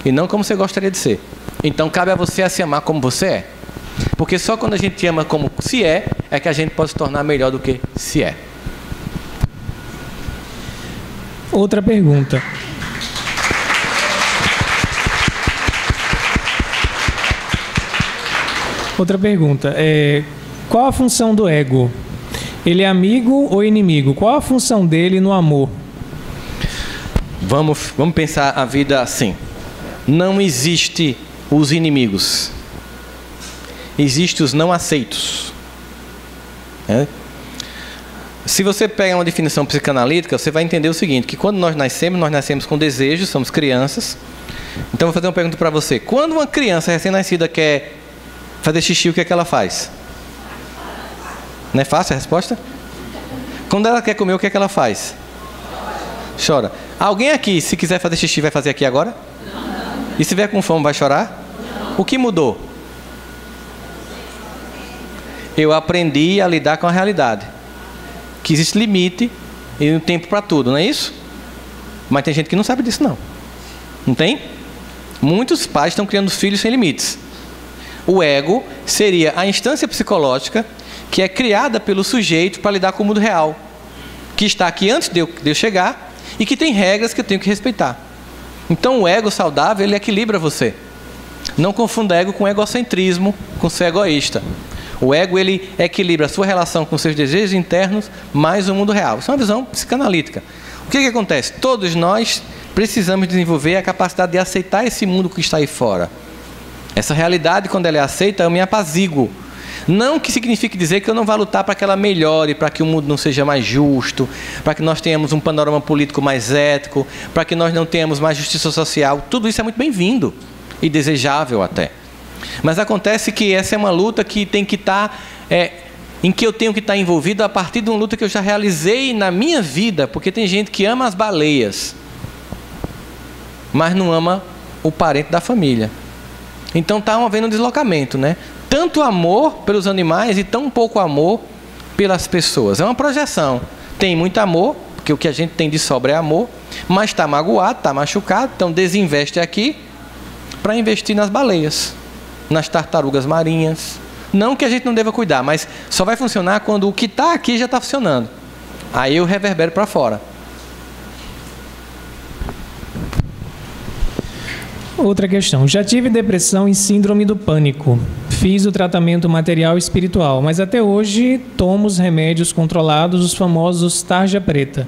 [SPEAKER 2] e não como você gostaria de ser. Então cabe a você a se amar como você é. Porque só quando a gente ama como se é que a gente pode se tornar melhor do que se é.
[SPEAKER 1] Outra pergunta. Qual a função do ego? Ele é amigo ou inimigo? Qual a função dele no amor?
[SPEAKER 2] Vamos pensar a vida assim. Não existe os inimigos. Existem os não aceitos. Se você pega uma definição psicanalítica, você vai entender o seguinte, que quando nós nascemos com desejos, somos crianças. Então, vou fazer uma pergunta para você. Quando uma criança recém-nascida quer fazer xixi, o que é que ela faz? Não é fácil a resposta? Quando ela quer comer, o que é que ela faz? Chora. Alguém aqui, se quiser fazer xixi, vai fazer aqui agora? E se vier com fome, vai chorar? O que mudou? Eu aprendi a lidar com a realidade. Que existe limite e um tempo para tudo, não é isso? Mas tem gente que não sabe disso, não. Não tem? Muitos pais estão criando filhos sem limites. O ego seria a instância psicológica que é criada pelo sujeito para lidar com o mundo real, que está aqui antes de eu chegar e que tem regras que eu tenho que respeitar. Então o ego saudável, ele equilibra você. Não confunda ego com egocentrismo, com ser egoísta. O ego, ele equilibra a sua relação com seus desejos internos mais o mundo real. Isso é uma visão psicanalítica. O que acontece? Todos nós precisamos desenvolver a capacidade de aceitar esse mundo que está aí fora. Essa realidade, quando ela é aceita, eu me apazigo. Não que signifique dizer que eu não vá lutar para que ela melhore, para que o mundo não seja mais justo, para que nós tenhamos um panorama político mais ético, para que nós não tenhamos mais justiça social. Tudo isso é muito bem-vindo e desejável até. Mas acontece que essa é uma luta que tem que estar, em que eu tenho que estar envolvido a partir de uma luta que eu já realizei na minha vida, porque tem gente que ama as baleias, mas não ama o parente da família. Então está havendo um deslocamento, né? Tanto amor pelos animais e tão pouco amor pelas pessoas. É uma projeção. Tem muito amor, porque o que a gente tem de sobra é amor, mas está magoado, está machucado, então desinveste aqui para investir nas baleias, nas tartarugas marinhas. Não que a gente não deva cuidar, mas só vai funcionar quando o que está aqui já está funcionando. Aí eu reverbero para fora.
[SPEAKER 1] Outra questão. Já tive depressão e síndrome do pânico. Fiz o tratamento material e espiritual, mas até hoje tomo os remédios controlados, os famosos tarja preta.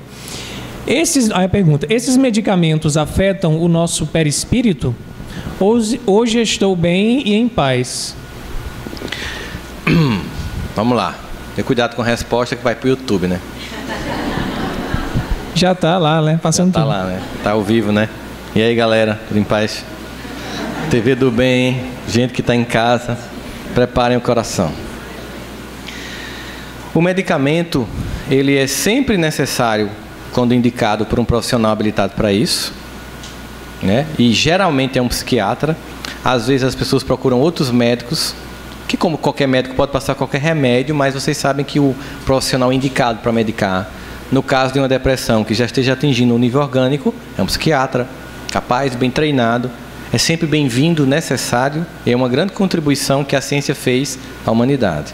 [SPEAKER 1] Aí a pergunta, esses medicamentos afetam o nosso perispírito? Hoje estou bem e em paz.
[SPEAKER 2] Vamos lá. Tenha cuidado com a resposta que vai para o YouTube, né?
[SPEAKER 1] Já está lá, né? Passando
[SPEAKER 2] tudo. Está lá, né? Está ao vivo, né? E aí, galera? Tudo em paz? TV do bem, gente que está em casa, preparem o coração. O medicamento, ele é sempre necessário quando indicado por um profissional habilitado para isso, né? E geralmente é um psiquiatra. Às vezes as pessoas procuram outros médicos, que como qualquer médico pode passar qualquer remédio, mas vocês sabem que o profissional indicado para medicar, no caso de uma depressão que já esteja atingindo um nível orgânico, é um psiquiatra, capaz, bem treinado. É sempre bem-vindo, necessário, e é uma grande contribuição que a ciência fez à humanidade.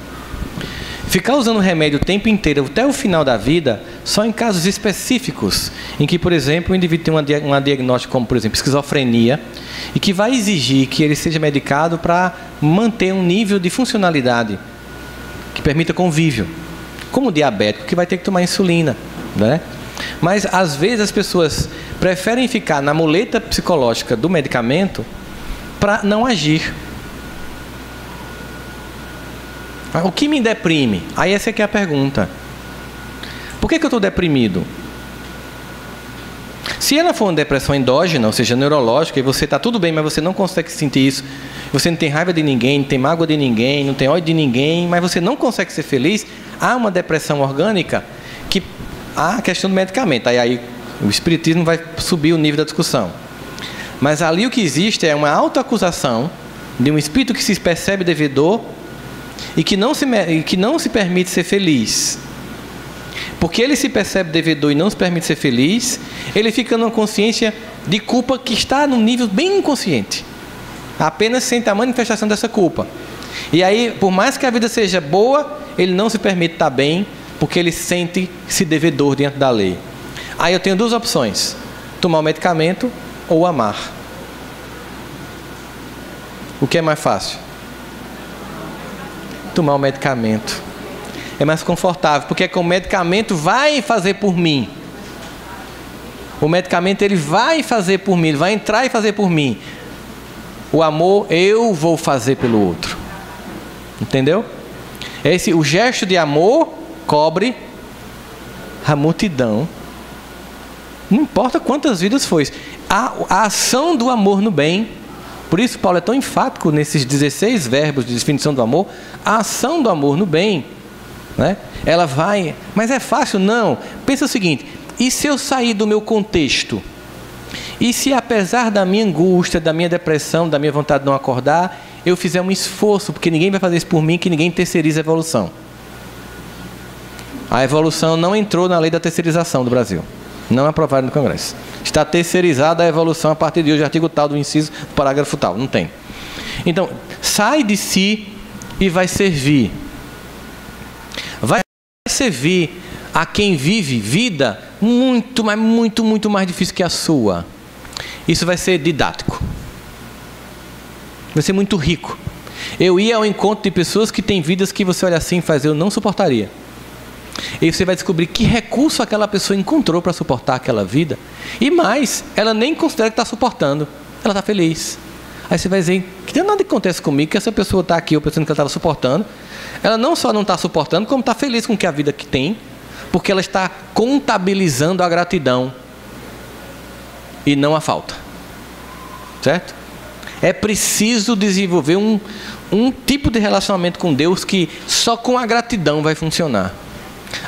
[SPEAKER 2] Ficar usando remédio o tempo inteiro, até o final da vida, só em casos específicos, em que, por exemplo, o indivíduo tem uma diagnóstico como, por exemplo, esquizofrenia, e que vai exigir que ele seja medicado para manter um nível de funcionalidade que permita convívio, como o diabético, que vai ter que tomar insulina, né? Mas, às vezes, as pessoas preferem ficar na muleta psicológica do medicamento para não agir. O que me deprime? Aí essa aqui é a pergunta. Por que eu estou deprimido? Se ela for uma depressão endógena, ou seja, neurológica, e você está tudo bem, mas você não consegue sentir isso, você não tem raiva de ninguém, não tem mágoa de ninguém, não tem ódio de ninguém, mas você não consegue ser feliz, há uma depressão orgânica que há a questão do medicamento. Aí o espiritismo vai subir o nível da discussão. Mas ali o que existe é uma autoacusação de um espírito que se percebe devedor e que não se permite ser feliz. Porque ele se percebe devedor e não se permite ser feliz, ele fica numa consciência de culpa que está num nível bem inconsciente. Apenas sente a manifestação dessa culpa. E aí, por mais que a vida seja boa, ele não se permite estar bem, porque ele sente-se devedor diante da lei. Aí eu tenho duas opções: tomar o medicamento ou amar. O que é mais fácil? Tomar o medicamento. É mais confortável, porque o medicamento vai fazer por mim. O medicamento ele vai fazer por mim, ele vai entrar e fazer por mim. O amor eu vou fazer pelo outro. Entendeu? O gesto de amor cobre a multidão, não importa quantas vidas foi, a ação do amor no bem. Por isso Paulo é tão enfático nesses 16 verbos de definição do amor. A ação do amor no bem, né? Ela vai... Mas é fácil? Não. Pensa o seguinte: e se eu sair do meu contexto? E se apesar da minha angústia, da minha depressão, da minha vontade de não acordar, eu fizer um esforço, porque ninguém vai fazer isso por mim, que ninguém terceiriza a evolução. A evolução não entrou na lei da terceirização do Brasil. Não é aprovado no Congresso. Está terceirizada a evolução a partir de hoje, artigo tal do inciso, parágrafo tal. Não tem. Então, sai de si e vai servir. Vai servir a quem vive vida muito mais difícil que a sua. Isso vai ser didático. Vai ser muito rico. Eu ia ao encontro de pessoas que têm vidas que você olha assim e faz, eu não suportaria. E você vai descobrir que recurso aquela pessoa encontrou para suportar aquela vida. E mais, ela nem considera que está suportando. Ela está feliz. Aí você vai dizer, que tem nada que acontece comigo, que essa pessoa está aqui, eu pensando que ela estava suportando. Ela não só não está suportando, como está feliz com que a vida que tem, porque ela está contabilizando a gratidão e não a falta. Certo? É preciso desenvolver um tipo de relacionamento com Deus que só com a gratidão vai funcionar.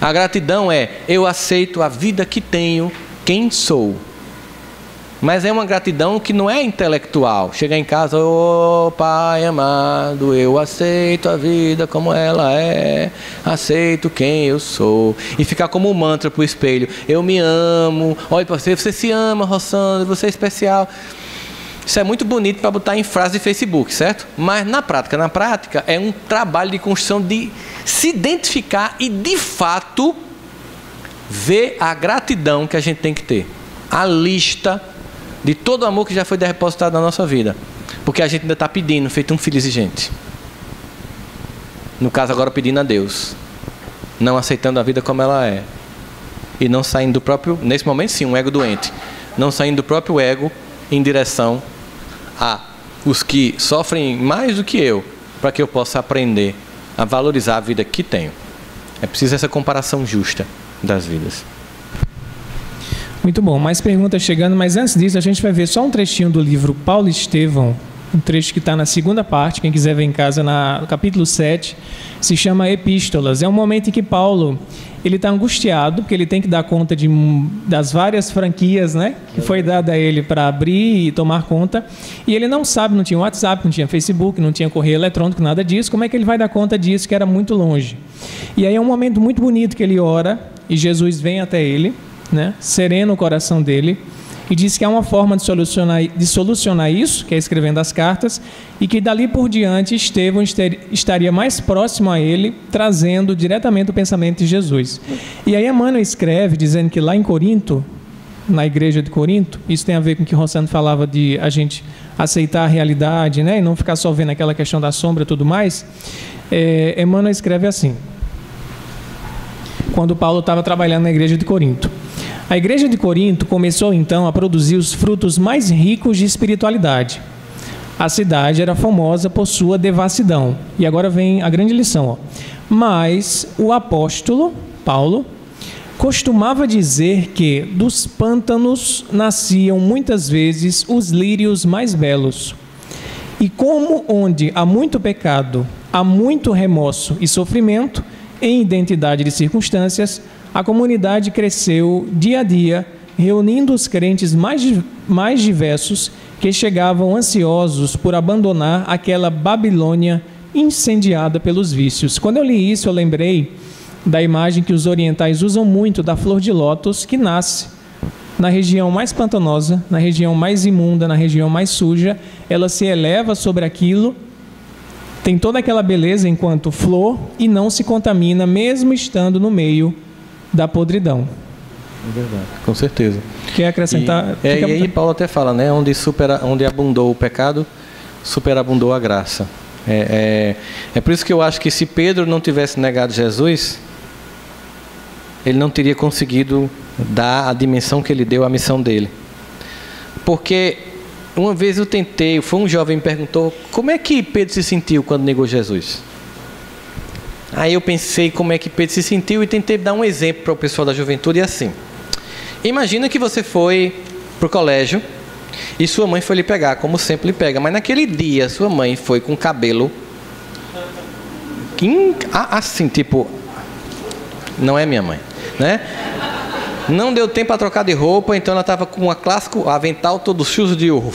[SPEAKER 2] A gratidão é, eu aceito a vida que tenho, quem sou. Mas é uma gratidão que não é intelectual. Chegar em casa, ô Pai amado, eu aceito a vida como ela é, aceito quem eu sou. E ficar como um mantra para o espelho, eu me amo, olha para você, você se ama, Rossandro, você é especial. Isso é muito bonito para botar em frase de Facebook, certo? Mas na prática é um trabalho de construção de se identificar e de fato ver a gratidão que a gente tem que ter. A lista de todo o amor que já foi depositado na nossa vida. Porque a gente ainda está pedindo, feito um filho exigente. No caso agora pedindo a Deus. Não aceitando a vida como ela é. E não saindo do próprio, nesse momento sim, um ego doente. Não saindo do próprio ego em direção a os que sofrem mais do que eu, para que eu possa aprender a valorizar a vida que tenho. É preciso essa comparação justa das vidas.
[SPEAKER 1] Muito bom, mais perguntas chegando, mas antes disso a gente vai ver só um trechinho do livro Paulo Estevão, um trecho que está na segunda parte, quem quiser ver em casa, no capítulo 7, se chama Epístolas. É um momento em que Paulo ele está angustiado, porque ele tem que dar conta das várias franquias, né, que foi dada a ele para abrir e tomar conta, e ele não sabe, não tinha WhatsApp, não tinha Facebook, não tinha correio eletrônico, nada disso, como é que ele vai dar conta disso, que era muito longe. E aí é um momento muito bonito que ele ora, e Jesus vem até ele, né, serena o coração dele, e diz que há uma forma de solucionar isso, que é escrevendo as cartas, e que dali por diante Estevão estaria mais próximo a ele, trazendo diretamente o pensamento de Jesus. E aí Emmanuel escreve, dizendo que lá em Corinto, na igreja de Corinto, isso tem a ver com o que o Rossano falava de a gente aceitar a realidade, né, e não ficar só vendo aquela questão da sombra e tudo mais. Emmanuel escreve assim, quando Paulo estava trabalhando na igreja de Corinto. A igreja de Corinto começou então a produzir os frutos mais ricos de espiritualidade. A cidade era famosa por sua devassidão. E agora vem a grande lição. Ó. Mas o apóstolo Paulo costumava dizer que dos pântanos nasciam muitas vezes os lírios mais belos. E como onde há muito pecado, há muito remorso e sofrimento, em identidade de circunstâncias, a comunidade cresceu dia a dia, reunindo os crentes mais diversos que chegavam ansiosos por abandonar aquela Babilônia incendiada pelos vícios. Quando eu li isso, eu lembrei da imagem que os orientais usam muito da flor de lótus, que nasce na região mais pantanosa, na região mais imunda, na região mais suja. Ela se eleva sobre aquilo, tem toda aquela beleza enquanto flor e não se contamina, mesmo estando no meio da podridão.
[SPEAKER 2] É verdade, com certeza.
[SPEAKER 1] Quer acrescentar?
[SPEAKER 2] E aí Paulo até fala, né? Onde abundou o pecado, superabundou a graça. É por isso que eu acho que se Pedro não tivesse negado Jesus, ele não teria conseguido dar a dimensão que ele deu à missão dele. Porque uma vez eu um jovem me perguntou, como é que Pedro se sentiu quando negou Jesus? Aí eu pensei como é que Pedro se sentiu e tentei dar um exemplo para o pessoal da juventude, assim. Imagina que você foi para o colégio e sua mãe foi lhe pegar, como sempre lhe pega. Mas naquele dia, sua mãe foi com o cabelo assim, tipo... Não é minha mãe, né? Não deu tempo para trocar de roupa, então ela estava com uma clássico avental todo sujo de ovo.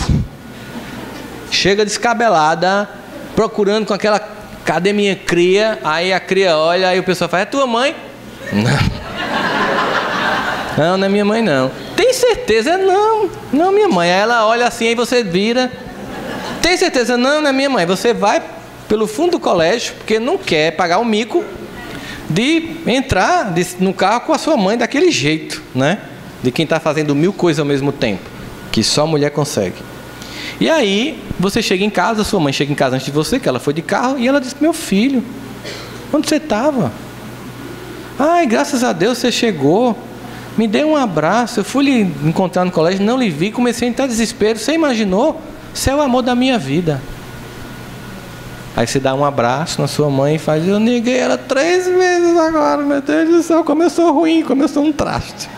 [SPEAKER 2] Chega descabelada, procurando com aquela... Cadê minha cria? Aí a cria olha, aí o pessoal fala, é tua mãe? Não, não é minha mãe não. Tem certeza? Não, minha mãe. Aí ela olha assim, aí você vira. Tem certeza? Não é minha mãe. Você vai pelo fundo do colégio, porque não quer pagar o mico de entrar no carro com a sua mãe daquele jeito, né? De quem está fazendo 1000 coisas ao mesmo tempo, que só a mulher consegue. E aí, você chega em casa, sua mãe chega em casa antes de você, que ela foi de carro, e ela diz, meu filho, onde você estava? Ai, graças a Deus você chegou, me dê um abraço, eu fui lhe encontrar no colégio, não lhe vi, comecei a entrar em desespero, você imaginou? Você é o amor da minha vida. Aí você dá um abraço na sua mãe e faz, eu neguei ela 3 vezes agora, meu Deus do céu, começou ruim, começou um traste.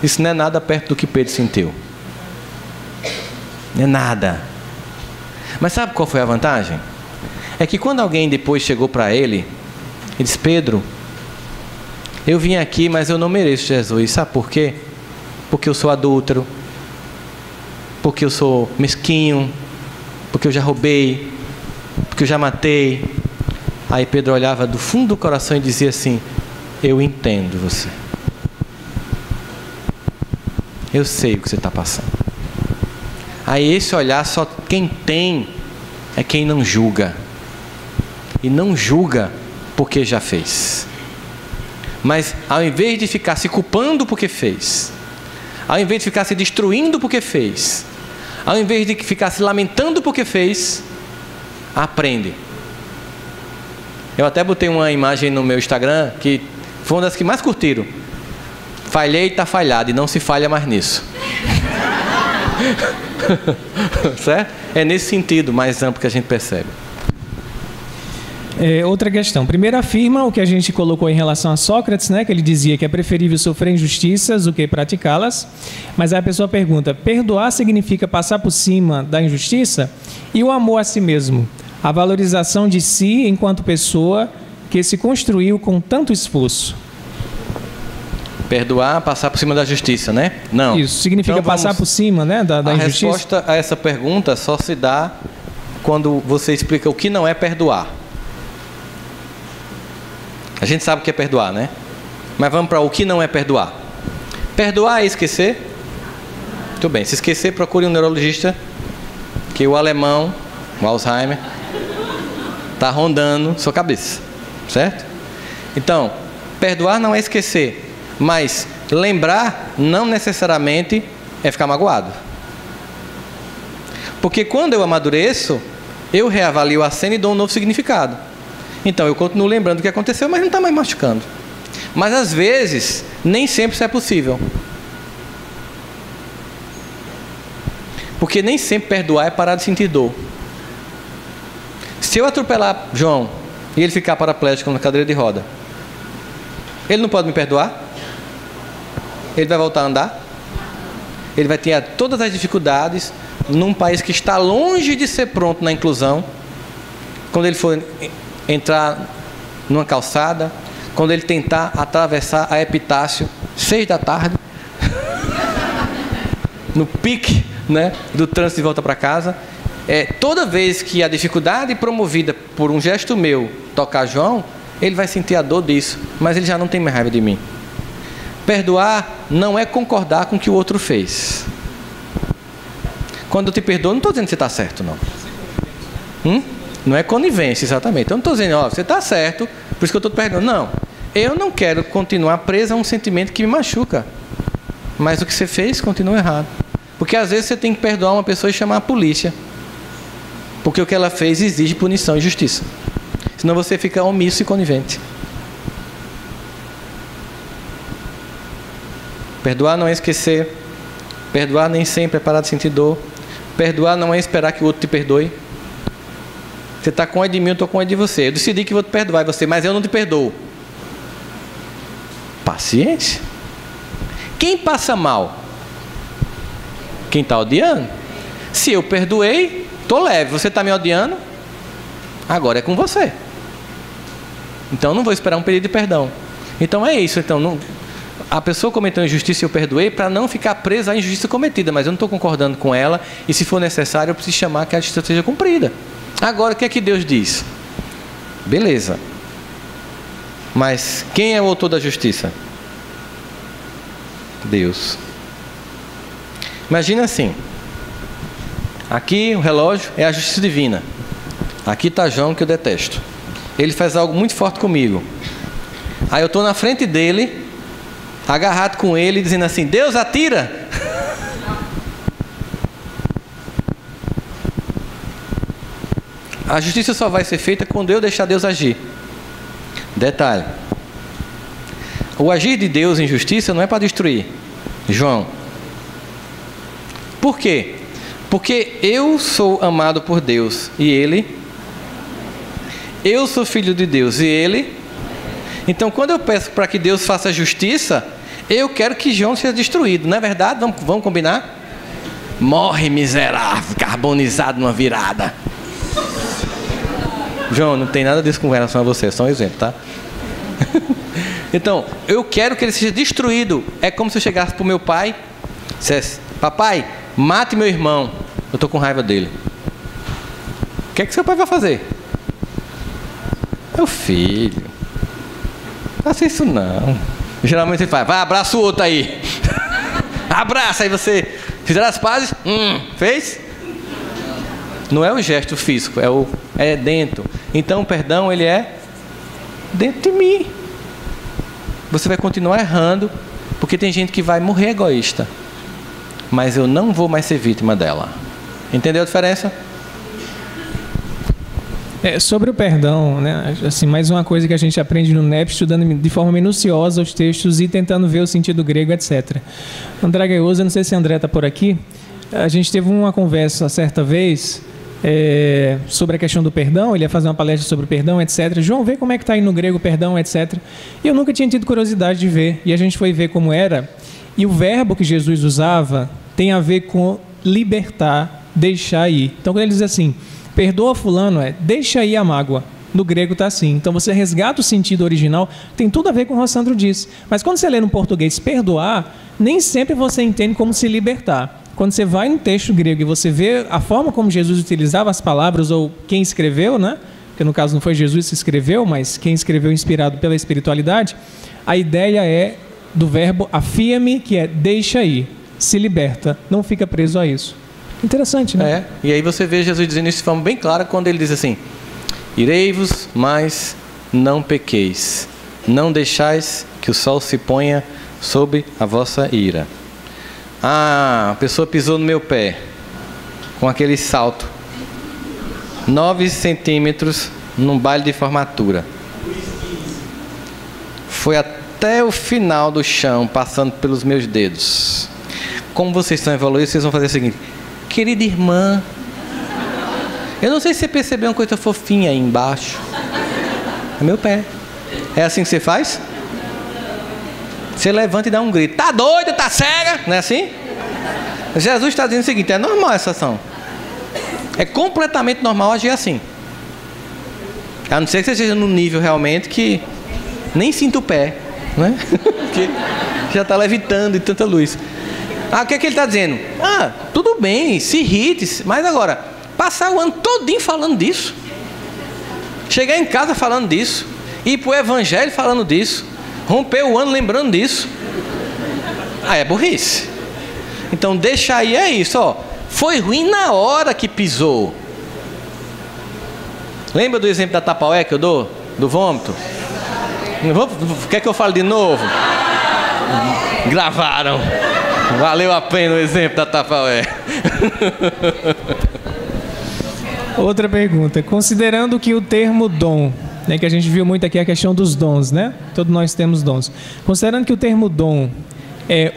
[SPEAKER 2] Isso não é nada perto do que Pedro sentiu. Não é nada. Mas sabe qual foi a vantagem? É que quando alguém depois chegou para ele e disse, Pedro, eu vim aqui, mas eu não mereço Jesus. Sabe por quê? Porque eu sou adúltero, porque eu sou mesquinho, porque eu já roubei, porque eu já matei. Aí Pedro olhava do fundo do coração e dizia assim, eu entendo você. Eu sei o que você está passando. Aí esse olhar só quem tem é quem não julga. E não julga porque já fez. Mas ao invés de ficar se culpando porque fez, ao invés de ficar se destruindo porque fez, ao invés de ficar se lamentando porque fez, aprende. Eu até botei uma imagem no meu Instagram que foi uma das que mais curtiram. Falhei, está falhado e não se falha mais nisso. Certo? É nesse sentido mais amplo que a gente percebe.
[SPEAKER 1] Outra questão. Primeiro afirma o que a gente colocou em relação a Sócrates, né? Que ele dizia que é preferível sofrer injustiças do que praticá-las. Mas aí a pessoa pergunta, perdoar significa passar por cima da injustiça? E o amor a si mesmo? A valorização de si enquanto pessoa que se construiu com tanto esforço.
[SPEAKER 2] Perdoar, passar por cima da justiça, né? Não.
[SPEAKER 1] Isso, significa então, passar por cima, né, da injustiça?
[SPEAKER 2] A resposta a essa pergunta só se dá quando você explica o que não é perdoar. A gente sabe o que é perdoar, né? Mas vamos para o que não é perdoar. Perdoar é esquecer? Muito bem, se esquecer, procure um neurologista, que o alemão, o Alzheimer, está rondando sua cabeça, certo? Então, perdoar não é esquecer. Mas lembrar não necessariamente é ficar magoado. Porque quando eu amadureço, eu reavalio a cena e dou um novo significado. Então eu continuo lembrando o que aconteceu, mas não está mais machucando. Mas às vezes, nem sempre isso é possível. Porque nem sempre perdoar é parar de sentir dor. Se eu atropelar João e ele ficar paraplégico na cadeira de roda, ele não pode me perdoar? Ele vai voltar a andar? Ele vai ter todas as dificuldades num país que está longe de ser pronto na inclusão. Quando ele for entrar numa calçada, quando ele tentar atravessar a Epitácio 6 da tarde, no pique, né, do trânsito de volta para casa, toda vez que a dificuldade promovida por um gesto meu tocar João, ele vai sentir a dor disso, mas ele já não tem mais raiva de mim. Perdoar não é concordar com o que o outro fez. Quando eu te perdoo, não estou dizendo que você está certo, não. Não é conivência, exatamente. Eu não estou dizendo, você está certo, por isso que eu estou te perdoando. Não, eu não quero continuar preso a um sentimento que me machuca. Mas o que você fez continua errado. Porque às vezes você tem que perdoar uma pessoa e chamar a polícia. Porque o que ela fez exige punição e justiça. Senão você fica omisso e conivente. Perdoar não é esquecer. Perdoar nem sempre é parar de sentir dor. Perdoar não é esperar que o outro te perdoe. Você está com ódio de mim, eu estou com ódio de você. Eu decidi que vou te perdoar você, mas eu não te perdoo. Paciência. Quem passa mal? Quem está odiando. Se eu perdoei, estou leve. Você está me odiando? Agora é com você. Então não vou esperar um pedido de perdão. Então é isso. Então, a pessoa cometeu injustiça e eu perdoei para não ficar presa à injustiça cometida. Mas eu não estou concordando com ela. E se for necessário, eu preciso chamar que a justiça seja cumprida. Agora, o que é que Deus diz? Beleza. Mas quem é o autor da justiça? Deus. Imagina assim. Aqui o relógio é a justiça divina. Aqui está João, que eu detesto. Ele faz algo muito forte comigo. Aí eu estou na frente dele, agarrado com ele, dizendo assim: Deus, atira! A justiça só vai ser feita quando eu deixar Deus agir. Detalhe: o agir de Deus em justiça não é para destruir João. Por quê? Porque eu sou amado por Deus e ele. Eu sou filho de Deus e ele. Então, quando eu peço para que Deus faça justiça, eu quero que João seja destruído. Não é verdade? Vamos combinar? Morre, miserável, carbonizado numa virada. João, não tem nada disso com relação a você, é só um exemplo, tá? Então, eu quero que ele seja destruído. É como se eu chegasse para o meu pai e dissesse: papai, mate meu irmão, eu estou com raiva dele. O que é que seu pai vai fazer? Meu filho, faça isso não. Geralmente ele faz: vai, abraça o outro aí. Abraça, aí você fizeram as pazes? Fez? Não é o gesto físico, é dentro. Então o perdão, ele é dentro de mim. Você vai continuar errando, porque tem gente que vai morrer egoísta, mas eu não vou mais ser vítima dela. Entendeu a diferença?
[SPEAKER 1] Sobre o perdão, né? Assim, mais uma coisa que a gente aprende no NEP, estudando de forma minuciosa os textos e tentando ver o sentido grego, etc. André Gaioso, não sei se André está por aqui, a gente teve uma conversa certa vez sobre a questão do perdão. Ele ia fazer uma palestra sobre o perdão, etc. João, vê como é que está aí no grego perdão, etc. E eu nunca tinha tido curiosidade de ver, e a gente foi ver como era, e o verbo que Jesus usava tem a ver com libertar, deixar ir. Então quando ele diz assim: perdoa fulano, deixa ir a mágoa. No grego está assim. Então você resgata o sentido original, tem tudo a ver com o que o Rossandro disse. Mas quando você lê no português perdoar, nem sempre você entende como se libertar. Quando você vai no texto grego e você vê a forma como Jesus utilizava as palavras, ou quem escreveu, né? Porque no caso não foi Jesus que escreveu, mas quem escreveu inspirado pela espiritualidade, a ideia é do verbo afia-me, que é deixa ir, se liberta, não fica preso a isso. Interessante, né?
[SPEAKER 2] E aí você vê Jesus dizendo isso de forma bem clara quando ele diz assim: irei-vos, mas não pequeis, não deixais que o sol se ponha sobre a vossa ira. A pessoa pisou no meu pé com aquele salto 9 centímetros num baile de formatura, foi até o final do chão, passando pelos meus dedos. Como vocês estão evoluindo, vocês vão fazer o seguinte: querida irmã, eu não sei se você percebeu uma coisa fofinha aí embaixo. É meu pé. É assim que você faz? Você levanta e dá um grito: tá doida, tá cega? Não é assim? Jesus está dizendo o seguinte: é normal essa ação. É completamente normal agir assim. A não ser que você esteja num nível realmente que nem sinta o pé, né? Porque já está levitando de tanta luz. O que é que ele está dizendo? Tudo bem, se irrite, mas agora, passar o ano todinho falando disso, chegar em casa falando disso, ir para o evangelho falando disso, romper o ano lembrando disso, aí é burrice. Então deixa aí, é isso, ó. Foi ruim na hora que pisou. Lembra do exemplo da Tapaué que eu dou? Do vômito? Quer que eu fale de novo? Gravaram. Valeu a pena o exemplo da Tapaué.
[SPEAKER 1] Outra pergunta. Considerando que o termo dom, né, que a gente viu muito aqui a questão dos dons, né? Todos nós temos dons. Considerando que o termo dom é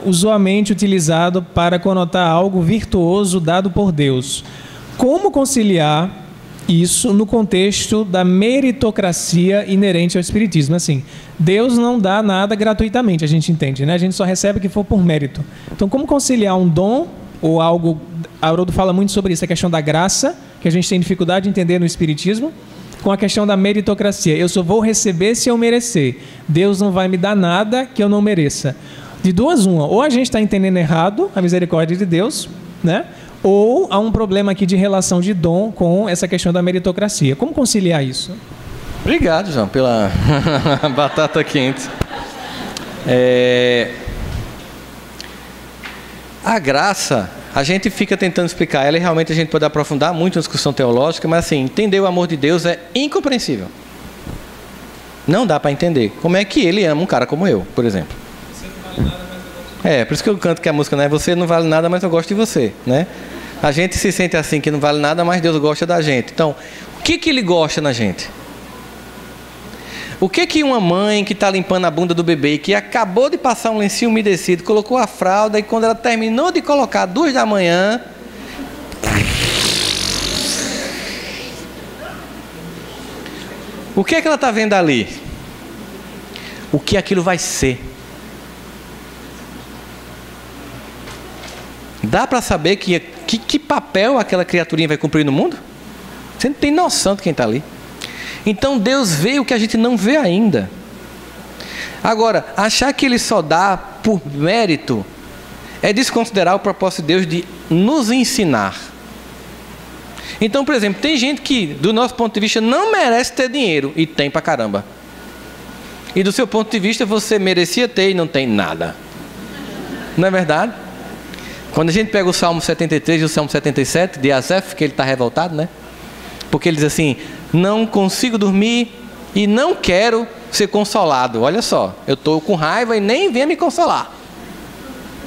[SPEAKER 1] usualmente utilizado para conotar algo virtuoso dado por Deus, como conciliar Isso no contexto da meritocracia inerente ao Espiritismo. Assim, Deus não dá nada gratuitamente, a gente entende, né? A gente só recebe o que for por mérito. Então, como conciliar um dom ou algo... Haroldo fala muito sobre isso, a questão da graça, que a gente tem dificuldade de entender no Espiritismo, com a questão da meritocracia. Eu só vou receber se eu merecer. Deus não vai me dar nada que eu não mereça. De duas, uma. Ou a gente está entendendo errado a misericórdia de Deus, né? Ou há um problema aqui de relação de dom com essa questão da meritocracia. Como conciliar isso?
[SPEAKER 2] Obrigado, João, pela batata quente. A graça, a gente fica tentando explicar ela e realmente a gente pode aprofundar muito na discussão teológica, mas assim, entender o amor de Deus é incompreensível. Não dá para entender. Como é que ele ama um cara como eu, por exemplo? Você não vale nada, mas eu gosto. Por isso que eu canto que a música não é você não vale nada, mas eu gosto de você, né? A gente se sente assim, que não vale nada, mas Deus gosta da gente. Então, o que ele gosta na gente? O que uma mãe que está limpando a bunda do bebê, que acabou de passar um lencinho umedecido, colocou a fralda e quando ela terminou de colocar 2 da manhã, o que ela está vendo ali? O que aquilo vai ser? Dá para saber que papel aquela criaturinha vai cumprir no mundo? Você não tem noção de quem está ali. Então Deus vê o que a gente não vê ainda. Agora, achar que Ele só dá por mérito é desconsiderar o propósito de Deus de nos ensinar. Então, por exemplo, tem gente que, do nosso ponto de vista, não merece ter dinheiro e tem pra caramba. E do seu ponto de vista, você merecia ter e não tem nada. Não é verdade? Quando a gente pega o Salmo 73 e o Salmo 77 de Asaf, que ele está revoltado, né? Porque ele diz assim: não consigo dormir e não quero ser consolado. Olha só, eu estou com raiva e nem venha me consolar.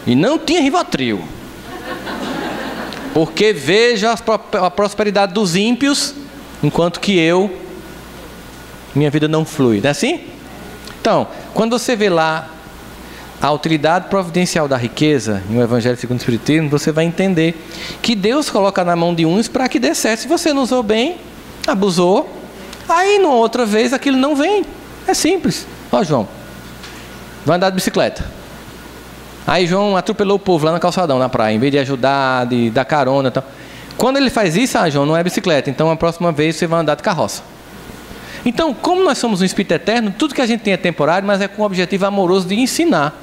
[SPEAKER 2] E não tinha Rivotril. Porque vejo a prosperidade dos ímpios, enquanto que minha vida não flui. Não é assim? Então, quando você vê lá a utilidade providencial da riqueza, no Evangelho segundo o Espiritismo, você vai entender que Deus coloca na mão de uns para que dê certo. Se você não usou bem, abusou, aí numa outra vez aquilo não vem. É simples. Ó, João, vai andar de bicicleta. Aí João atropelou o povo lá no calçadão, na praia, em vez de ajudar, de dar carona e tal. Quando ele faz isso, João, não é bicicleta, então a próxima vez você vai andar de carroça. Então, como nós somos um espírito eterno, tudo que a gente tem é temporário, mas é com o objetivo amoroso de ensinar.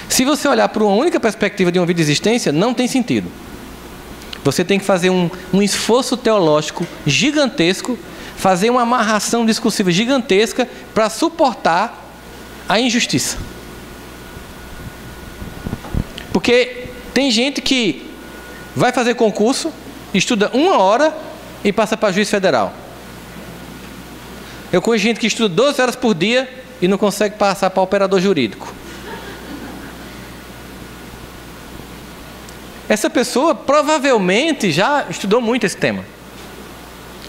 [SPEAKER 2] Se você olhar por uma única perspectiva de uma vida de existência, não tem sentido. Você tem que fazer um esforço teológico gigantesco, fazer uma amarração discursiva gigantesca para suportar a injustiça. Porque tem gente que vai fazer concurso, estuda 1 hora e passa para juiz federal. Eu conheço gente que estuda 12 horas por dia e não consegue passar para operador jurídico. Essa pessoa provavelmente já estudou muito esse tema.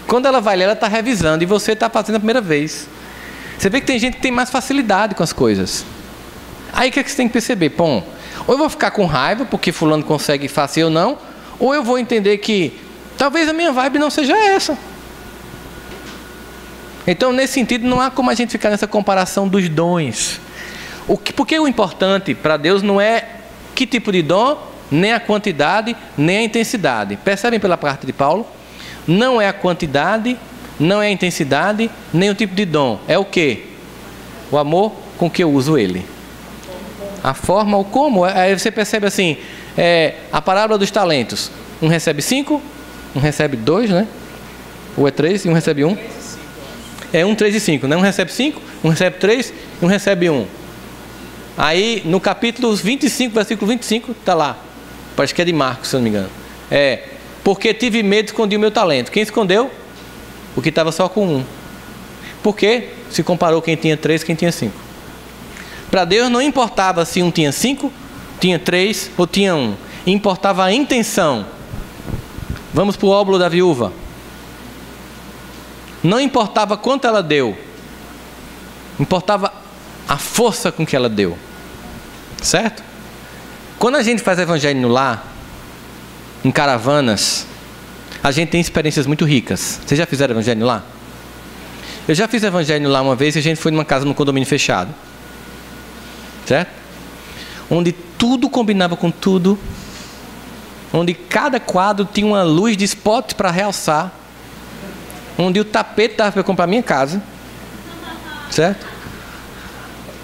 [SPEAKER 2] Quando ela vai ler, ela está revisando e você está fazendo a primeira vez. Você vê que tem gente que tem mais facilidade com as coisas. Aí o que você tem que perceber? Bom, ou eu vou ficar com raiva porque fulano consegue fácil e eu não, ou eu vou entender que talvez a minha vibe não seja essa. Então, nesse sentido, não há como a gente ficar nessa comparação dos dons. Porque o importante para Deus não é que tipo de dom, nem a quantidade, nem a intensidade. Percebem pela carta de Paulo? Não é a quantidade, não é a intensidade, nem o tipo de dom. É o quê? O amor com que eu uso ele. A forma, o como. Aí você percebe assim, a parábola dos talentos. Um recebe 5, um recebe 2, né? Ou é 3 e um recebe 1. É 1, 3 e 5, né? Um recebe 5, um recebe 3 e um recebe 1. Aí no capítulo 25, versículo 25, está lá. Parece que é de Marcos, se eu não me engano. Porque tive medo, escondi o meu talento. Quem escondeu? O que estava só com 1. Por quê? Se comparou quem tinha 3 quem tinha 5. Para Deus não importava se um tinha 5, tinha 3 ou tinha 1. Importava a intenção. Vamos para o óbolo da viúva. Não importava quanto ela deu. Importava a força com que ela deu. Certo? Quando a gente faz evangelho no lar, em caravanas, a gente tem experiências muito ricas. Vocês já fizeram evangelho lá? Eu já fiz evangelho lá uma vez e a gente foi numa casa num condomínio fechado. Certo? Onde tudo combinava com tudo. Onde cada quadro tinha uma luz de spot para realçar. Onde o tapete dava para comprar minha casa. Certo?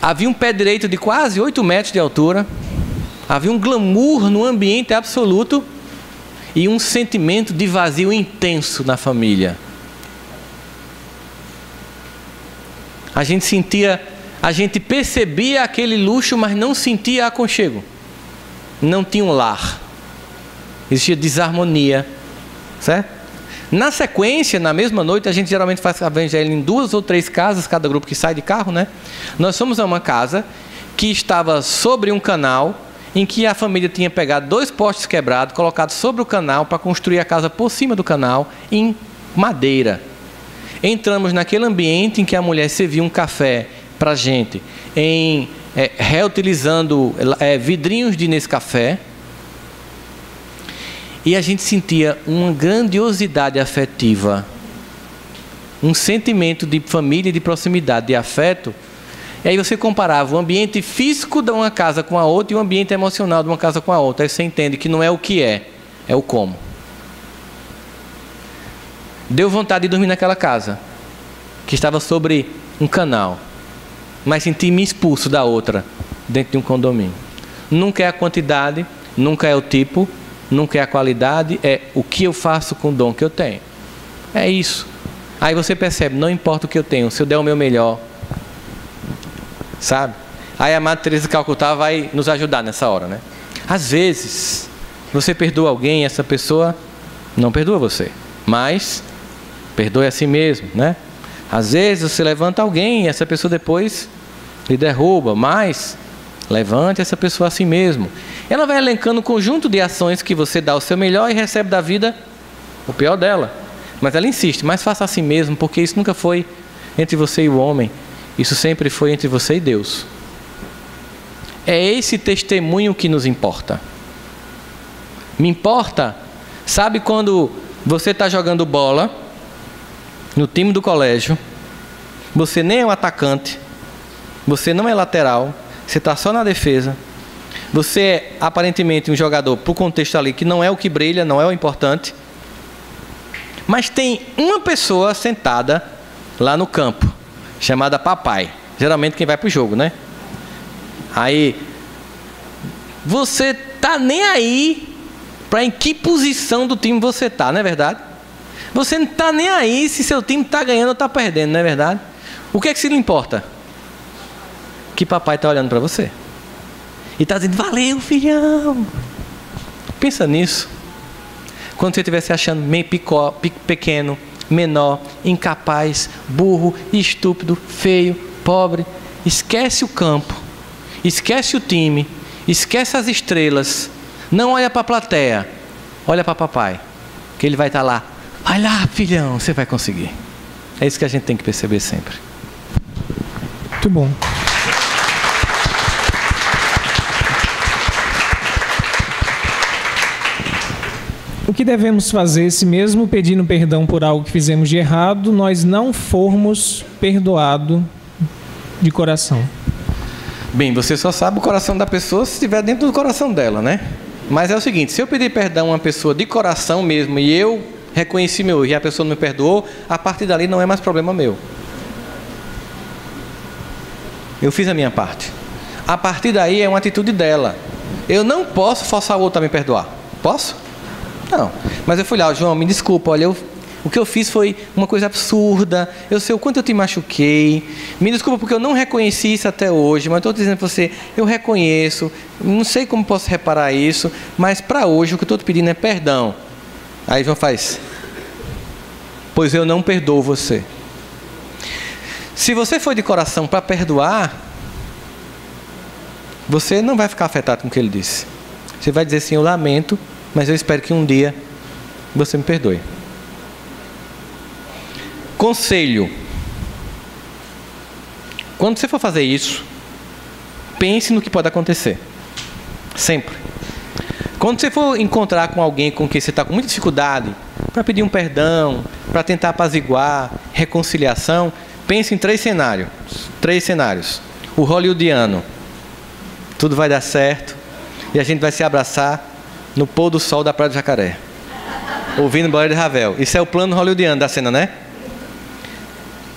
[SPEAKER 2] Havia um pé direito de quase 8 metros de altura. Havia um glamour no ambiente absoluto. E um sentimento de vazio intenso na família. A gente percebia aquele luxo, mas não sentia aconchego. Não tinha um lar. Existia desarmonia. Certo? Na sequência, na mesma noite, a gente geralmente faz evangelho em 2 ou 3 casas, cada grupo que sai de carro, né? Nós fomos a uma casa que estava sobre um canal, em que a família tinha pegado 2 postes quebrados, colocado sobre o canal para construir a casa por cima do canal, em madeira. Entramos naquele ambiente em que a mulher servia um café para a gente, reutilizando vidrinhos de Nescafé, e a gente sentia uma grandiosidade afetiva, um sentimento de família, de proximidade, de afeto. E aí você comparava o ambiente físico de uma casa com a outra e o ambiente emocional de uma casa com a outra. Aí você entende que não é o que é o como. Deu vontade de dormir naquela casa, que estava sobre um canal, mas senti-me expulso da outra, dentro de um condomínio. Nunca é a quantidade, nunca é o tipo, nunca é a qualidade, é o que eu faço com o dom que eu tenho. É isso. Aí você percebe, não importa o que eu tenho, se eu der o meu melhor, sabe? Aí a Madre Teresa de Calcutá vai nos ajudar nessa hora, né? Às vezes, você perdoa alguém, essa pessoa não perdoa você, mas perdoe a si mesmo, né? Às vezes você levanta alguém e essa pessoa depois lhe derruba, mas levante essa pessoa a si mesmo. Ela vai elencando um conjunto de ações que você dá o seu melhor e recebe da vida o pior dela. Mas ela insiste, mas faça a si mesmo, porque isso nunca foi entre você e o homem. Isso sempre foi entre você e Deus. É esse testemunho que nos importa. Me importa, sabe quando você está jogando bola no time do colégio, você nem é um atacante, você não é lateral, você está só na defesa, você é aparentemente um jogador para o contexto ali que não é o que brilha, não é o importante, mas tem uma pessoa sentada lá no campo, chamada papai, geralmente quem vai para o jogo, né? Aí, você tá nem aí para em que posição do time você tá, não é verdade? Você não tá nem aí se seu time tá ganhando ou tá perdendo, não é verdade? O que é que se lhe importa? Que papai tá olhando para você e tá dizendo, valeu, filhão. Pensa nisso. Quando você estiver se achando meio pequeno, menor, incapaz, burro, estúpido, feio, pobre, esquece o campo, esquece o time, esquece as estrelas, não olha para a plateia, olha para papai, que ele vai estar lá. Vai lá, filhão, você vai conseguir. É isso que a gente tem que perceber sempre.
[SPEAKER 1] Muito bom. O que devemos fazer se mesmo pedindo perdão por algo que fizemos de errado, nós não formos perdoados de coração?
[SPEAKER 2] Bem, você só sabe o coração da pessoa se estiver dentro do coração dela, né? Mas é o seguinte, se eu pedir perdão a uma pessoa de coração mesmo e eu reconheci meu erro e a pessoa não me perdoou, a partir dali não é mais problema meu. Eu fiz a minha parte. A partir daí é uma atitude dela. Eu não posso forçar o outro a me perdoar. Posso? Não. Mas eu fui lá, João, me desculpa, olha, o que eu fiz foi uma coisa absurda, eu sei o quanto eu te machuquei, me desculpa porque eu não reconheci isso até hoje, mas estou dizendo para você, eu reconheço, não sei como posso reparar isso, mas para hoje o que eu estou te pedindo é perdão. Aí João faz, pois eu não perdoo você. Se você for de coração para perdoar, você não vai ficar afetado com o que ele disse. Você vai dizer assim, eu lamento, mas eu espero que um dia você me perdoe. Conselho. Quando você for fazer isso, pense no que pode acontecer. Sempre. Quando você for encontrar com alguém com quem você está com muita dificuldade, para pedir um perdão, para tentar apaziguar, reconciliação, pense em 3 cenários. 3 cenários. O hollywoodiano. Tudo vai dar certo e a gente vai se abraçar no pôr do sol da Praia do Jacaré, ouvindo Bolero de Ravel. Isso é o plano hollywoodiano da cena, né?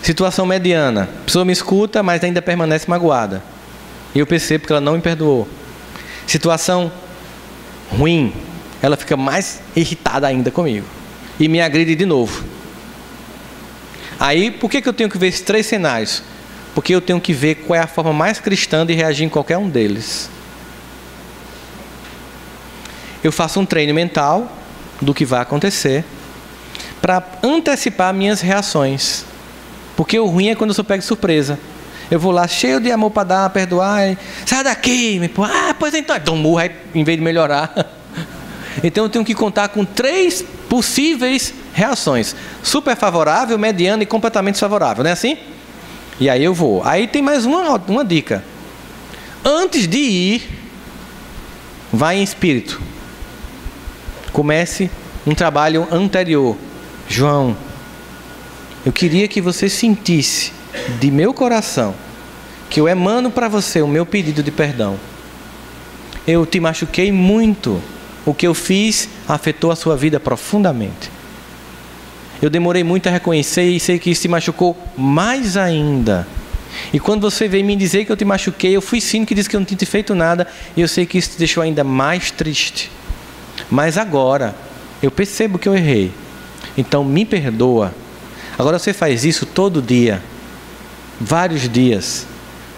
[SPEAKER 2] Situação mediana. A pessoa me escuta, mas ainda permanece magoada. E eu percebo que ela não me perdoou. Situação ruim. Ela fica mais irritada ainda comigo. E me agride de novo. Aí, por que eu tenho que ver esses 3 cenários? Porque eu tenho que ver qual é a forma mais cristã de reagir em qualquer um deles. Eu faço um treino mental do que vai acontecer para antecipar minhas reações. Porque o ruim é quando eu sou pego de surpresa. Eu vou lá cheio de amor para dar, perdoar. E, sai daqui! Pois então. Dou um murro aí, em vez de melhorar. Então eu tenho que contar com 3 possíveis reações. Super favorável, mediana e completamente desfavorável. Não é assim? E aí eu vou. Aí tem mais uma dica. Antes de ir, vai em espírito. Comece um trabalho anterior. João, eu queria que você sentisse de meu coração que eu emano para você o meu pedido de perdão. Eu te machuquei muito. O que eu fiz afetou a sua vida profundamente. Eu demorei muito a reconhecer e sei que isso te machucou mais ainda. E quando você veio me dizer que eu te machuquei, eu fui cínico e disse que eu não tinha te feito nada. E eu sei que isso te deixou ainda mais triste. Mas agora, eu percebo que eu errei. Então me perdoa. Agora você faz isso todo dia. Vários dias.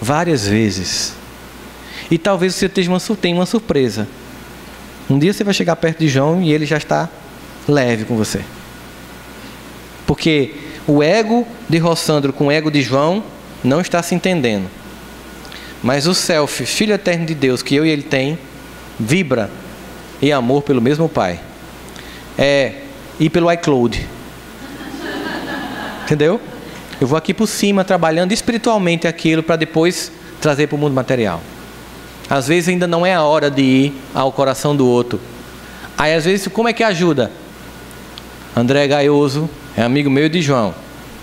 [SPEAKER 2] Várias vezes. E talvez você tenha uma surpresa. Um dia você vai chegar perto de João e ele já está leve com você. Porque o ego de Rossandro com o ego de João não está se entendendo. Mas o self, filho eterno de Deus, que eu e ele tem, vibra em amor pelo mesmo Pai. E pelo iCloud. Entendeu? Eu vou aqui por cima trabalhando espiritualmente aquilo para depois trazer para o mundo material. Às vezes ainda não é a hora de ir ao coração do outro. Aí às vezes como é que ajuda? André Gaioso é amigo meu e de João.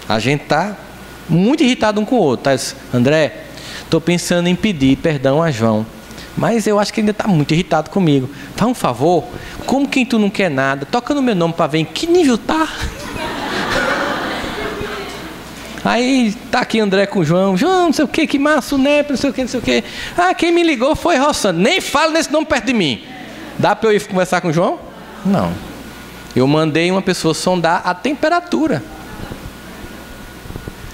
[SPEAKER 2] A gente está muito irritado um com o outro. Tá? André, estou pensando em pedir perdão a João, mas eu acho que ele ainda está muito irritado comigo. Faz um favor, como quem tu não quer nada, toca no meu nome para ver em que nível tá. Aí tá aqui André com o João. João, não sei o que, que massa o nepe, não sei o que, não sei o que. Ah, quem me ligou foi Rossandro. Nem fala nesse nome perto de mim. Dá para eu ir conversar com o João? Não. Eu mandei uma pessoa sondar a temperatura.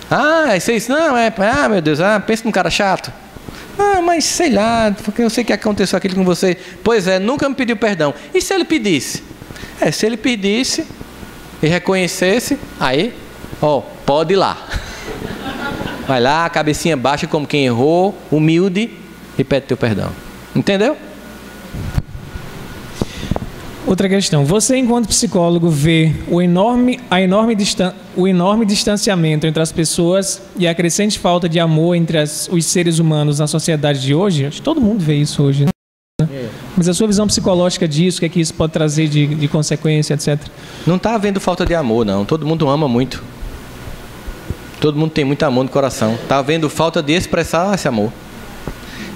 [SPEAKER 2] Ah, vocês não, ah, meu Deus, pensa num cara chato. Ah, mas sei lá, porque eu sei que aconteceu aquilo com você. Pois é, nunca me pediu perdão. E se ele pedisse? Se ele pedisse e reconhecesse, aí, pode ir lá. Vai lá, cabecinha baixa como quem errou, humilde, e pede teu perdão. Entendeu?
[SPEAKER 1] Outra questão. Você, enquanto psicólogo, vê o enorme distanciamento entre as pessoas e a crescente falta de amor entre os seres humanos na sociedade de hoje? Acho que todo mundo vê isso hoje, né? Mas a sua visão psicológica disso, o que é que isso pode trazer de consequência, etc?
[SPEAKER 2] Não está havendo falta de amor, não. Todo mundo ama muito. Todo mundo tem muito amor no coração. Está havendo falta de expressar esse amor.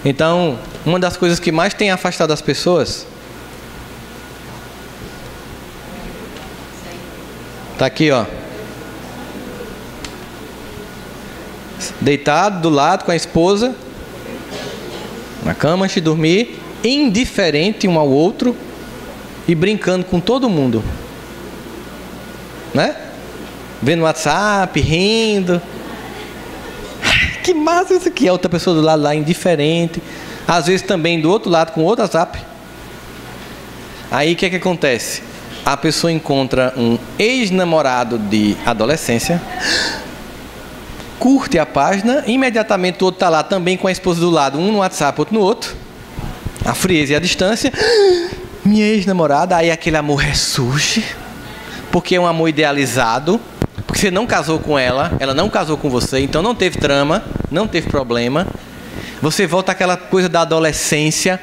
[SPEAKER 2] Então, uma das coisas que mais tem afastado as pessoas... Está aqui, deitado do lado com a esposa, na cama antes de dormir, indiferente um ao outro e brincando com todo mundo. Né? Vendo o WhatsApp, rindo. Que massa isso aqui. A outra pessoa do lado lá, indiferente. Às vezes também do outro lado com outro WhatsApp. Aí o que é que acontece? A pessoa encontra um ex-namorado de adolescência, curte a página, imediatamente o outro está lá também com a esposa do lado, um no WhatsApp, outro no outro. A frieza e a distância. Minha ex-namorada, aí aquele amor ressurge, porque é um amor idealizado, porque você não casou com ela não casou com você, então não teve trama, não teve problema. Você volta àquela coisa da adolescência,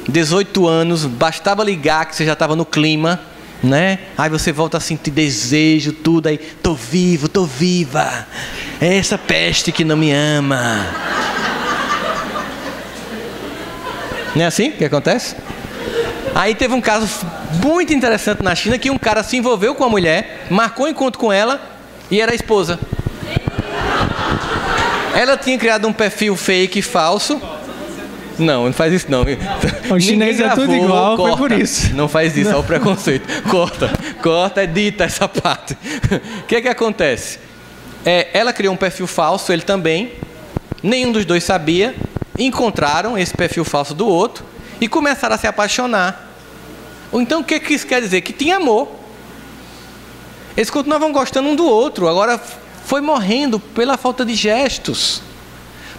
[SPEAKER 2] 18 anos, bastava ligar que você já estava no clima, né? Aí você volta a sentir desejo, tudo, aí, tô vivo, tô viva. É essa peste que não me ama. Não é assim que acontece? Aí teve um caso muito interessante na China, que um cara se envolveu com a mulher, marcou um encontro com ela e era a esposa. Ela tinha criado um perfil fake falso. Não, não faz isso não.
[SPEAKER 1] O chinês é tudo igual,
[SPEAKER 2] corta.
[SPEAKER 1] foi por isso.
[SPEAKER 2] Não faz isso, olha o preconceito. Corta, edita essa parte. O que acontece? Ela criou um perfil falso, ele também. Nenhum dos dois sabia. Encontraram esse perfil falso do outro e começaram a se apaixonar. Então o que isso quer dizer? Que tinha amor. Eles continuavam gostando um do outro. Agora foi morrendo pela falta de gestos.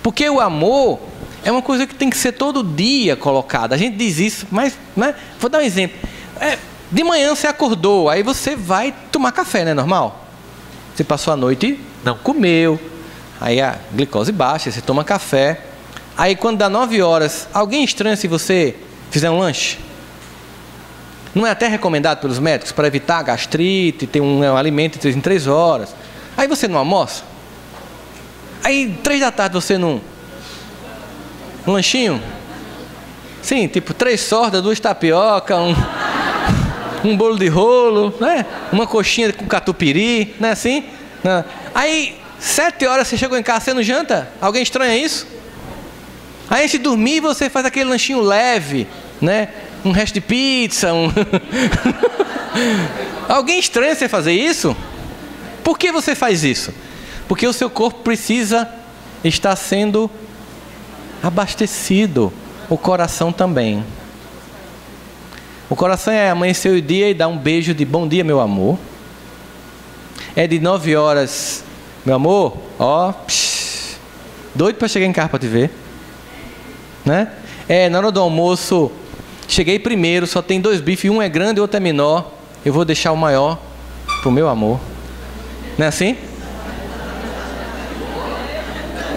[SPEAKER 2] Porque o amor é uma coisa que tem que ser todo dia colocada. A gente diz isso, mas, né? Vou dar um exemplo. De manhã você acordou, aí você vai tomar café, não é normal? Você passou a noite, não comeu, aí a glicose baixa, você toma café. Aí quando dá 9 horas, alguém estranha se você fizer um lanche? Não é até recomendado pelos médicos para evitar a gastrite, ter um alimento de 3 em 3 horas. Aí você não almoça? Aí 3 da tarde você não... Um lanchinho? Sim, tipo 3 sordas, 2 tapioca, um bolo de rolo, né? Uma coxinha com catupiry, não é assim? Não. Aí 7 horas você chegou em casa, você não janta? Alguém estranha isso? Aí antes de dormir você faz aquele lanchinho leve, né? Um resto de pizza, Alguém estranha você fazer isso? Por que você faz isso? Porque o seu corpo precisa estar sendo abastecido. O coração também. O coração é amanhecer o dia e dar um beijo de bom dia, meu amor. É de 9 horas, meu amor, doido para chegar em casa para te ver, né? Na hora do almoço, cheguei primeiro, só tem 2 bifes, um é grande e outro é menor. Eu vou deixar o maior pro meu amor. Não é assim?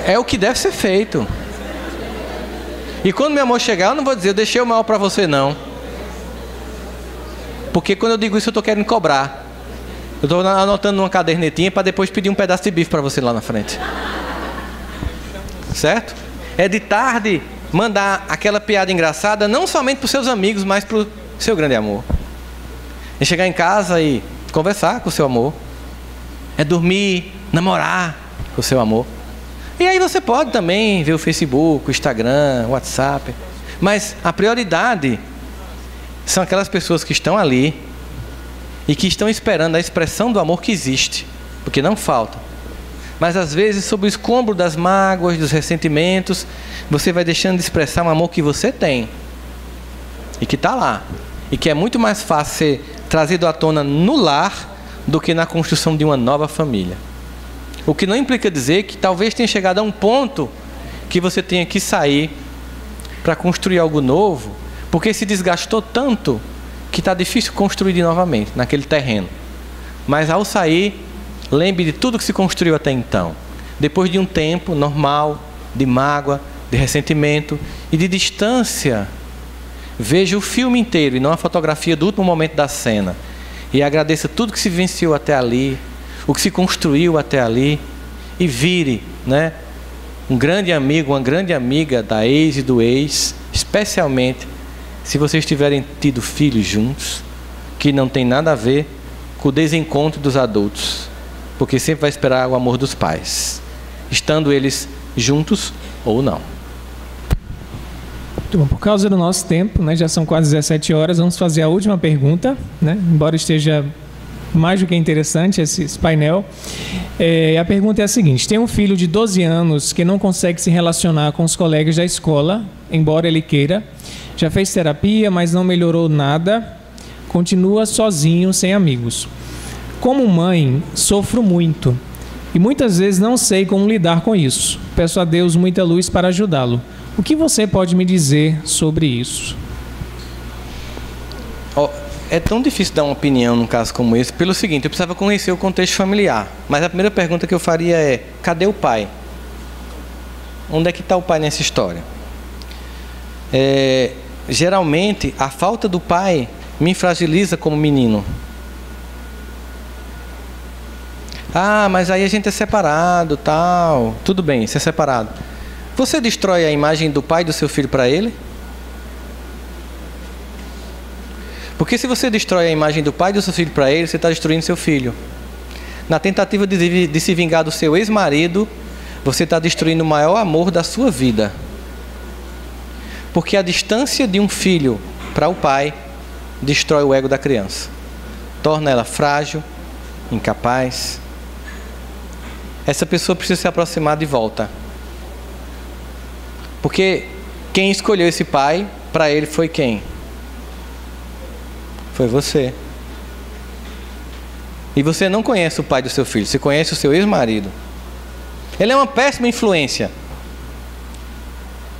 [SPEAKER 2] É o que deve ser feito. E quando meu amor chegar, eu não vou dizer, eu deixei o maior para você, não. Porque quando eu digo isso, eu estou querendo cobrar. Eu estou anotando numa cadernetinha para depois pedir um pedaço de bife para você lá na frente. Certo? É de tarde mandar aquela piada engraçada, não somente para os seus amigos, mas para o seu grande amor. É chegar em casa e conversar com o seu amor. É dormir, namorar com o seu amor. E aí você pode também ver o Facebook, o Instagram, o WhatsApp. Mas a prioridade são aquelas pessoas que estão ali e que estão esperando a expressão do amor que existe, porque não falta. Mas às vezes, sob o escombro das mágoas, dos ressentimentos, você vai deixando de expressar um amor que você tem e que está lá, e que é muito mais fácil ser trazido à tona no lar do que na construção de uma nova família. O que não implica dizer que talvez tenha chegado a um ponto que você tenha que sair para construir algo novo, porque se desgastou tanto que está difícil construir novamente naquele terreno. Mas ao sair, lembre de tudo que se construiu até então. Depois de um tempo normal, de mágoa, de ressentimento e de distância, veja o filme inteiro e não a fotografia do último momento da cena. E agradeça tudo que se venceu até ali, o que se construiu até ali, e vire, né, um grande amigo, uma grande amiga da ex e do ex, especialmente se vocês tiverem tido filhos juntos, que não tem nada a ver com o desencontro dos adultos, porque sempre vai esperar o amor dos pais, estando eles juntos ou não.
[SPEAKER 1] Muito bom. Por causa do nosso tempo, né, já são quase 17 horas, vamos fazer a última pergunta, né, embora esteja mais do que interessante esse painel. A pergunta é a seguinte: tem um filho de 12 anos que não consegue se relacionar com os colegas da escola, embora ele queira. Já fez terapia, mas não melhorou nada. Continua sozinho, sem amigos. Como mãe, sofro muito. E muitas vezes não sei como lidar com isso. Peço a Deus muita luz para ajudá-lo. O que você pode me dizer sobre isso?
[SPEAKER 2] É tão difícil dar uma opinião num caso como esse, pelo seguinte: eu precisava conhecer o contexto familiar. Mas a primeira pergunta que eu faria é: cadê o pai? Onde é que está o pai nessa história? Geralmente, a falta do pai me fragiliza como menino. Ah, mas aí a gente é separado, tal. Tudo bem, você é separado. Você destrói a imagem do pai do seu filho para ele? Porque se você destrói a imagem do pai do seu filho para ele, você está destruindo seu filho. Na tentativa de se vingar do seu ex-marido, você está destruindo o maior amor da sua vida. Porque a distância de um filho para o pai destrói o ego da criança. Torna ela frágil, incapaz. Essa pessoa precisa se aproximar de volta. Porque quem escolheu esse pai, para ele foi quem? Foi você. E você não conhece o pai do seu filho, você conhece o seu ex-marido. Ele é uma péssima influência.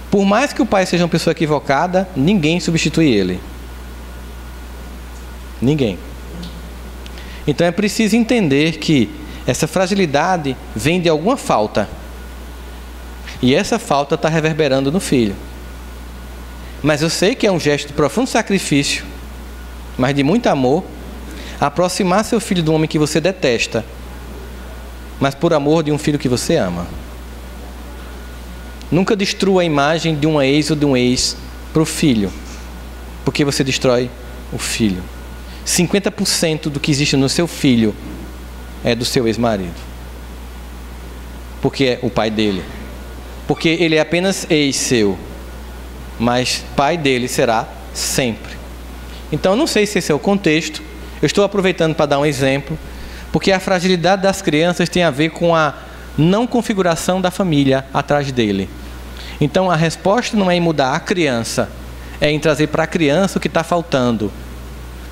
[SPEAKER 2] Por mais que o pai seja uma pessoa equivocada, ninguém substitui ele. Ninguém. Então é preciso entender que essa fragilidade vem de alguma falta. E essa falta está reverberando no filho. Mas eu sei que é um gesto de profundo sacrifício, mas de muito amor, aproximar seu filho de um homem que você detesta, mas por amor de um filho que você ama. Nunca destrua a imagem de uma ex ou de um ex para o filho, porque você destrói o filho. 50% do que existe no seu filho é do seu ex-marido, porque é o pai dele. Porque ele é apenas ex seu, mas pai dele será sempre. Então eu não sei se esse é o contexto. Eu estou aproveitando para dar um exemplo, porque a fragilidade das crianças tem a ver com a não configuração da família atrás dele. Então a resposta não é em mudar a criança, é em trazer para a criança o que está faltando.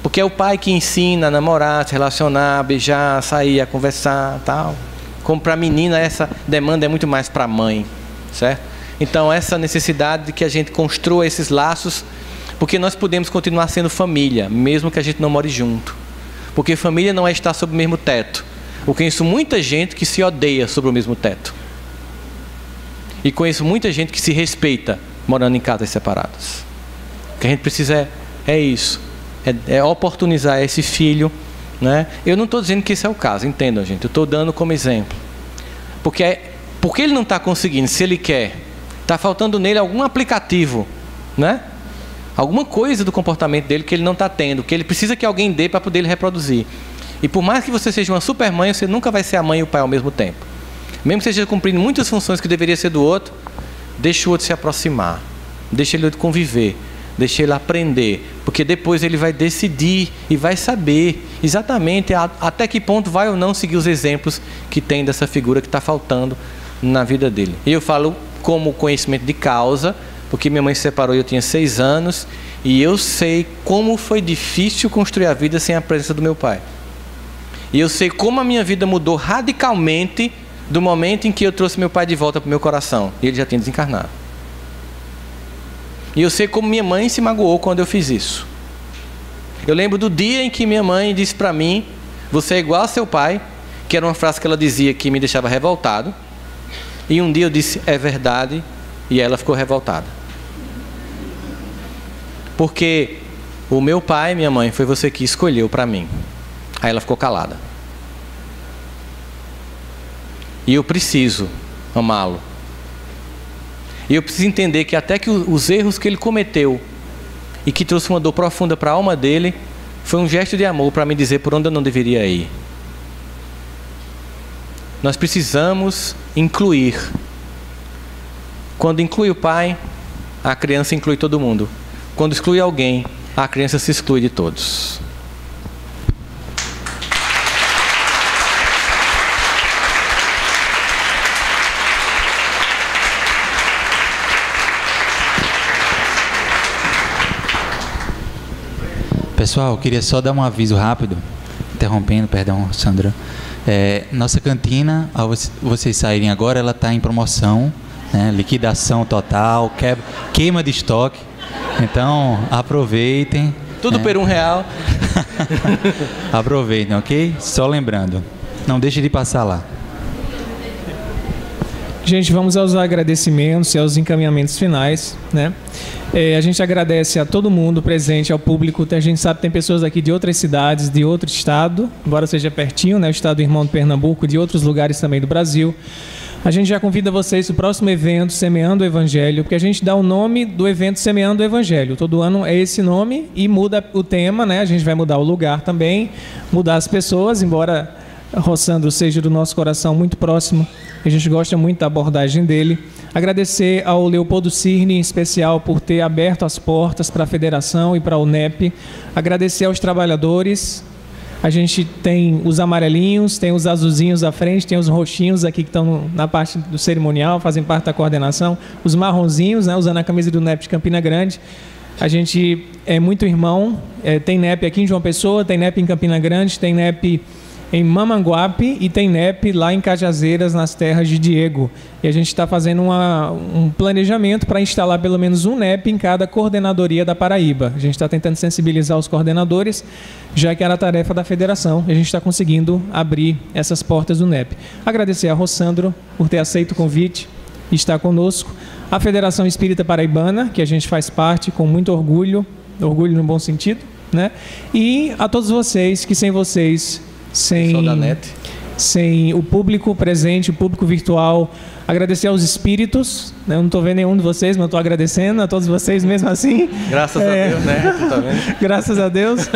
[SPEAKER 2] Porque é o pai que ensina a namorar, se relacionar, a beijar, a sair, a conversar, tal. Como para a menina, essa demanda é muito mais para a mãe, certo? Então essa necessidade de que a gente construa esses laços, porque nós podemos continuar sendo família, mesmo que a gente não more junto. Porque família não é estar sob o mesmo teto. Eu conheço muita gente que se odeia sobre o mesmo teto. E conheço muita gente que se respeita morando em casas separadas. O que a gente precisa é isso. É oportunizar esse filho, né? Eu não estou dizendo que esse é o caso, entendam, gente. Eu estou dando como exemplo. Porque ele não está conseguindo, se ele quer, está faltando nele algum aplicativo, né? Alguma coisa do comportamento dele que ele não está tendo, que ele precisa que alguém dê para poder ele reproduzir. E por mais que você seja uma super mãe, você nunca vai ser a mãe e o pai ao mesmo tempo. Mesmo que você esteja cumprindo muitas funções que deveria ser do outro, deixa o outro se aproximar, deixa ele conviver, deixa ele aprender, porque depois ele vai decidir e vai saber exatamente até que ponto vai ou não seguir os exemplos que tem dessa figura que está faltando na vida dele. E eu falo como conhecimento de causa, porque minha mãe se separou e eu tinha 6 anos, e eu sei como foi difícil construir a vida sem a presença do meu pai. E eu sei como a minha vida mudou radicalmente do momento em que eu trouxe meu pai de volta para o meu coração, e ele já tinha desencarnado. E eu sei como minha mãe se magoou quando eu fiz isso. Eu lembro do dia em que minha mãe disse para mim: você é igual ao seu pai, que era uma frase que ela dizia que me deixava revoltado. E um dia eu disse: é verdade, e ela ficou revoltada. Porque o meu pai e minha mãe foi você que escolheu para mim. Aí ela ficou calada. E eu preciso amá-lo. E eu preciso entender que até que os erros que ele cometeu e que trouxe uma dor profunda para a alma dele, foi um gesto de amor para me dizer por onde eu não deveria ir. Nós precisamos incluir. Quando inclui o pai, a criança inclui todo mundo. Quando exclui alguém, a criança se exclui de todos.
[SPEAKER 3] Pessoal, eu queria só dar um aviso rápido, interrompendo, perdão, Sandra. Nossa cantina, ao vocês saírem agora, ela está em promoção, né? Liquidação total, queima de estoque. Então, aproveitem.
[SPEAKER 2] Tudo por R$1.
[SPEAKER 3] Aproveitem, ok? Só lembrando, não deixe de passar lá.
[SPEAKER 1] Gente, vamos aos agradecimentos e aos encaminhamentos finais, né? A gente agradece a todo mundo presente, ao público. A gente sabe que tem pessoas aqui de outras cidades, de outro estado, embora seja pertinho, né? O estado irmão de Pernambuco, de outros lugares também do Brasil. A gente já convida vocês para o próximo evento, Semeando o Evangelho, porque a gente dá o nome do evento Semeando o Evangelho. Todo ano é esse nome e muda o tema, né? A gente vai mudar o lugar também, mudar as pessoas, embora Rossandro seja do nosso coração muito próximo. A gente gosta muito da abordagem dele. Agradecer ao Leopoldo Cirne, em especial, por ter aberto as portas para a Federação e para a UNEP. Agradecer aos trabalhadores. A gente tem os amarelinhos, tem os azulzinhos à frente, tem os roxinhos aqui que estão na parte do cerimonial, fazem parte da coordenação. Os marronzinhos, né, usando a camisa do NEP de Campina Grande. A gente é muito irmão. Tem NEP aqui em João Pessoa, tem NEP em Campina Grande, tem NEP em Mamanguape e tem NEP lá em Cajazeiras, nas terras de Diego. E a gente está fazendo um planejamento para instalar pelo menos um NEP em cada coordenadoria da Paraíba. A gente está tentando sensibilizar os coordenadores, já que era a tarefa da federação. E a gente está conseguindo abrir essas portas do NEP. Agradecer a Rossandro por ter aceito o convite e estar conosco. A Federação Espírita Paraibana, que a gente faz parte com muito orgulho, orgulho no bom sentido, né? E a todos vocês, que sem vocês... Sem o público presente, o público virtual, agradecer aos espíritos, né? Eu não estou vendo nenhum de vocês, mas estou agradecendo a todos vocês mesmo assim.
[SPEAKER 2] Graças a Deus, né? Tu tá vendo?
[SPEAKER 1] Graças a Deus.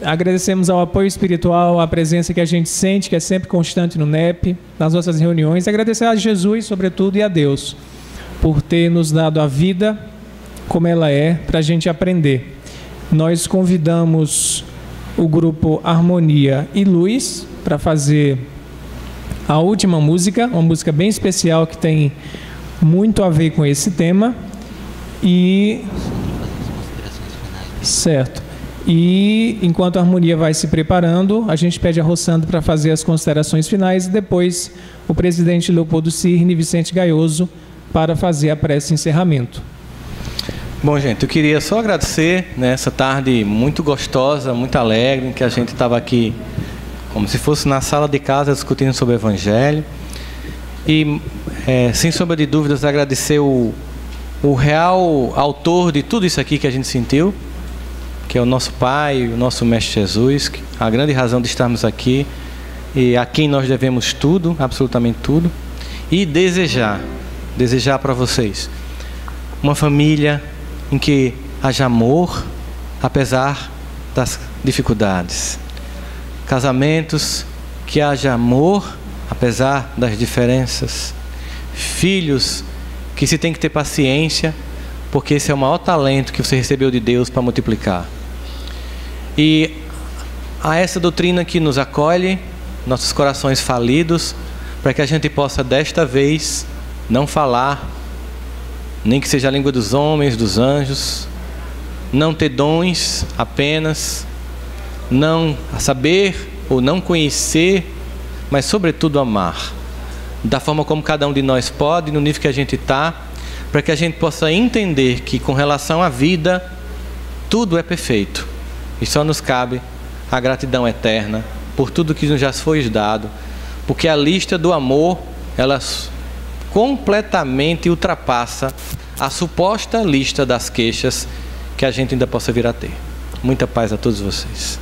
[SPEAKER 1] Agradecemos ao apoio espiritual, a presença que a gente sente, que é sempre constante no NEP, nas nossas reuniões. Agradecer a Jesus, sobretudo, e a Deus, por ter nos dado a vida como ela é, para a gente aprender. Nós convidamos o grupo Harmonia e Luz para fazer a última música, uma música bem especial que tem muito a ver com esse tema. E certo. E enquanto a Harmonia vai se preparando, a gente pede a Rossandro para fazer as considerações finais e depois o presidente Leopoldo Cirne e Vicente Gaioso para fazer a prece de encerramento.
[SPEAKER 2] Bom, gente, eu queria só agradecer nessa tarde muito gostosa, muito alegre, em que a gente estava aqui como se fosse na sala de casa discutindo sobre o Evangelho. E, sem sombra de dúvidas, agradecer o real autor de tudo isso aqui que a gente sentiu, que é o nosso Pai, o nosso Mestre Jesus, a grande razão de estarmos aqui e a quem nós devemos tudo, absolutamente tudo. E desejar para vocês uma família em que haja amor, apesar das dificuldades. Casamentos que haja amor, apesar das diferenças. Filhos que se tem que ter paciência, porque esse é o maior talento que você recebeu de Deus para multiplicar. E a essa doutrina que nos acolhe, nossos corações falidos, para que a gente possa desta vez não falar, nem que seja a língua dos homens, dos anjos, não ter dons apenas, não saber ou não conhecer, mas sobretudo amar, da forma como cada um de nós pode, no nível que a gente está, para que a gente possa entender que com relação à vida, tudo é perfeito, e só nos cabe a gratidão eterna por tudo que nos já foi dado, porque a lista do amor, ela completamente ultrapassa a suposta lista das queixas que a gente ainda possa vir a ter. Muita paz a todos vocês.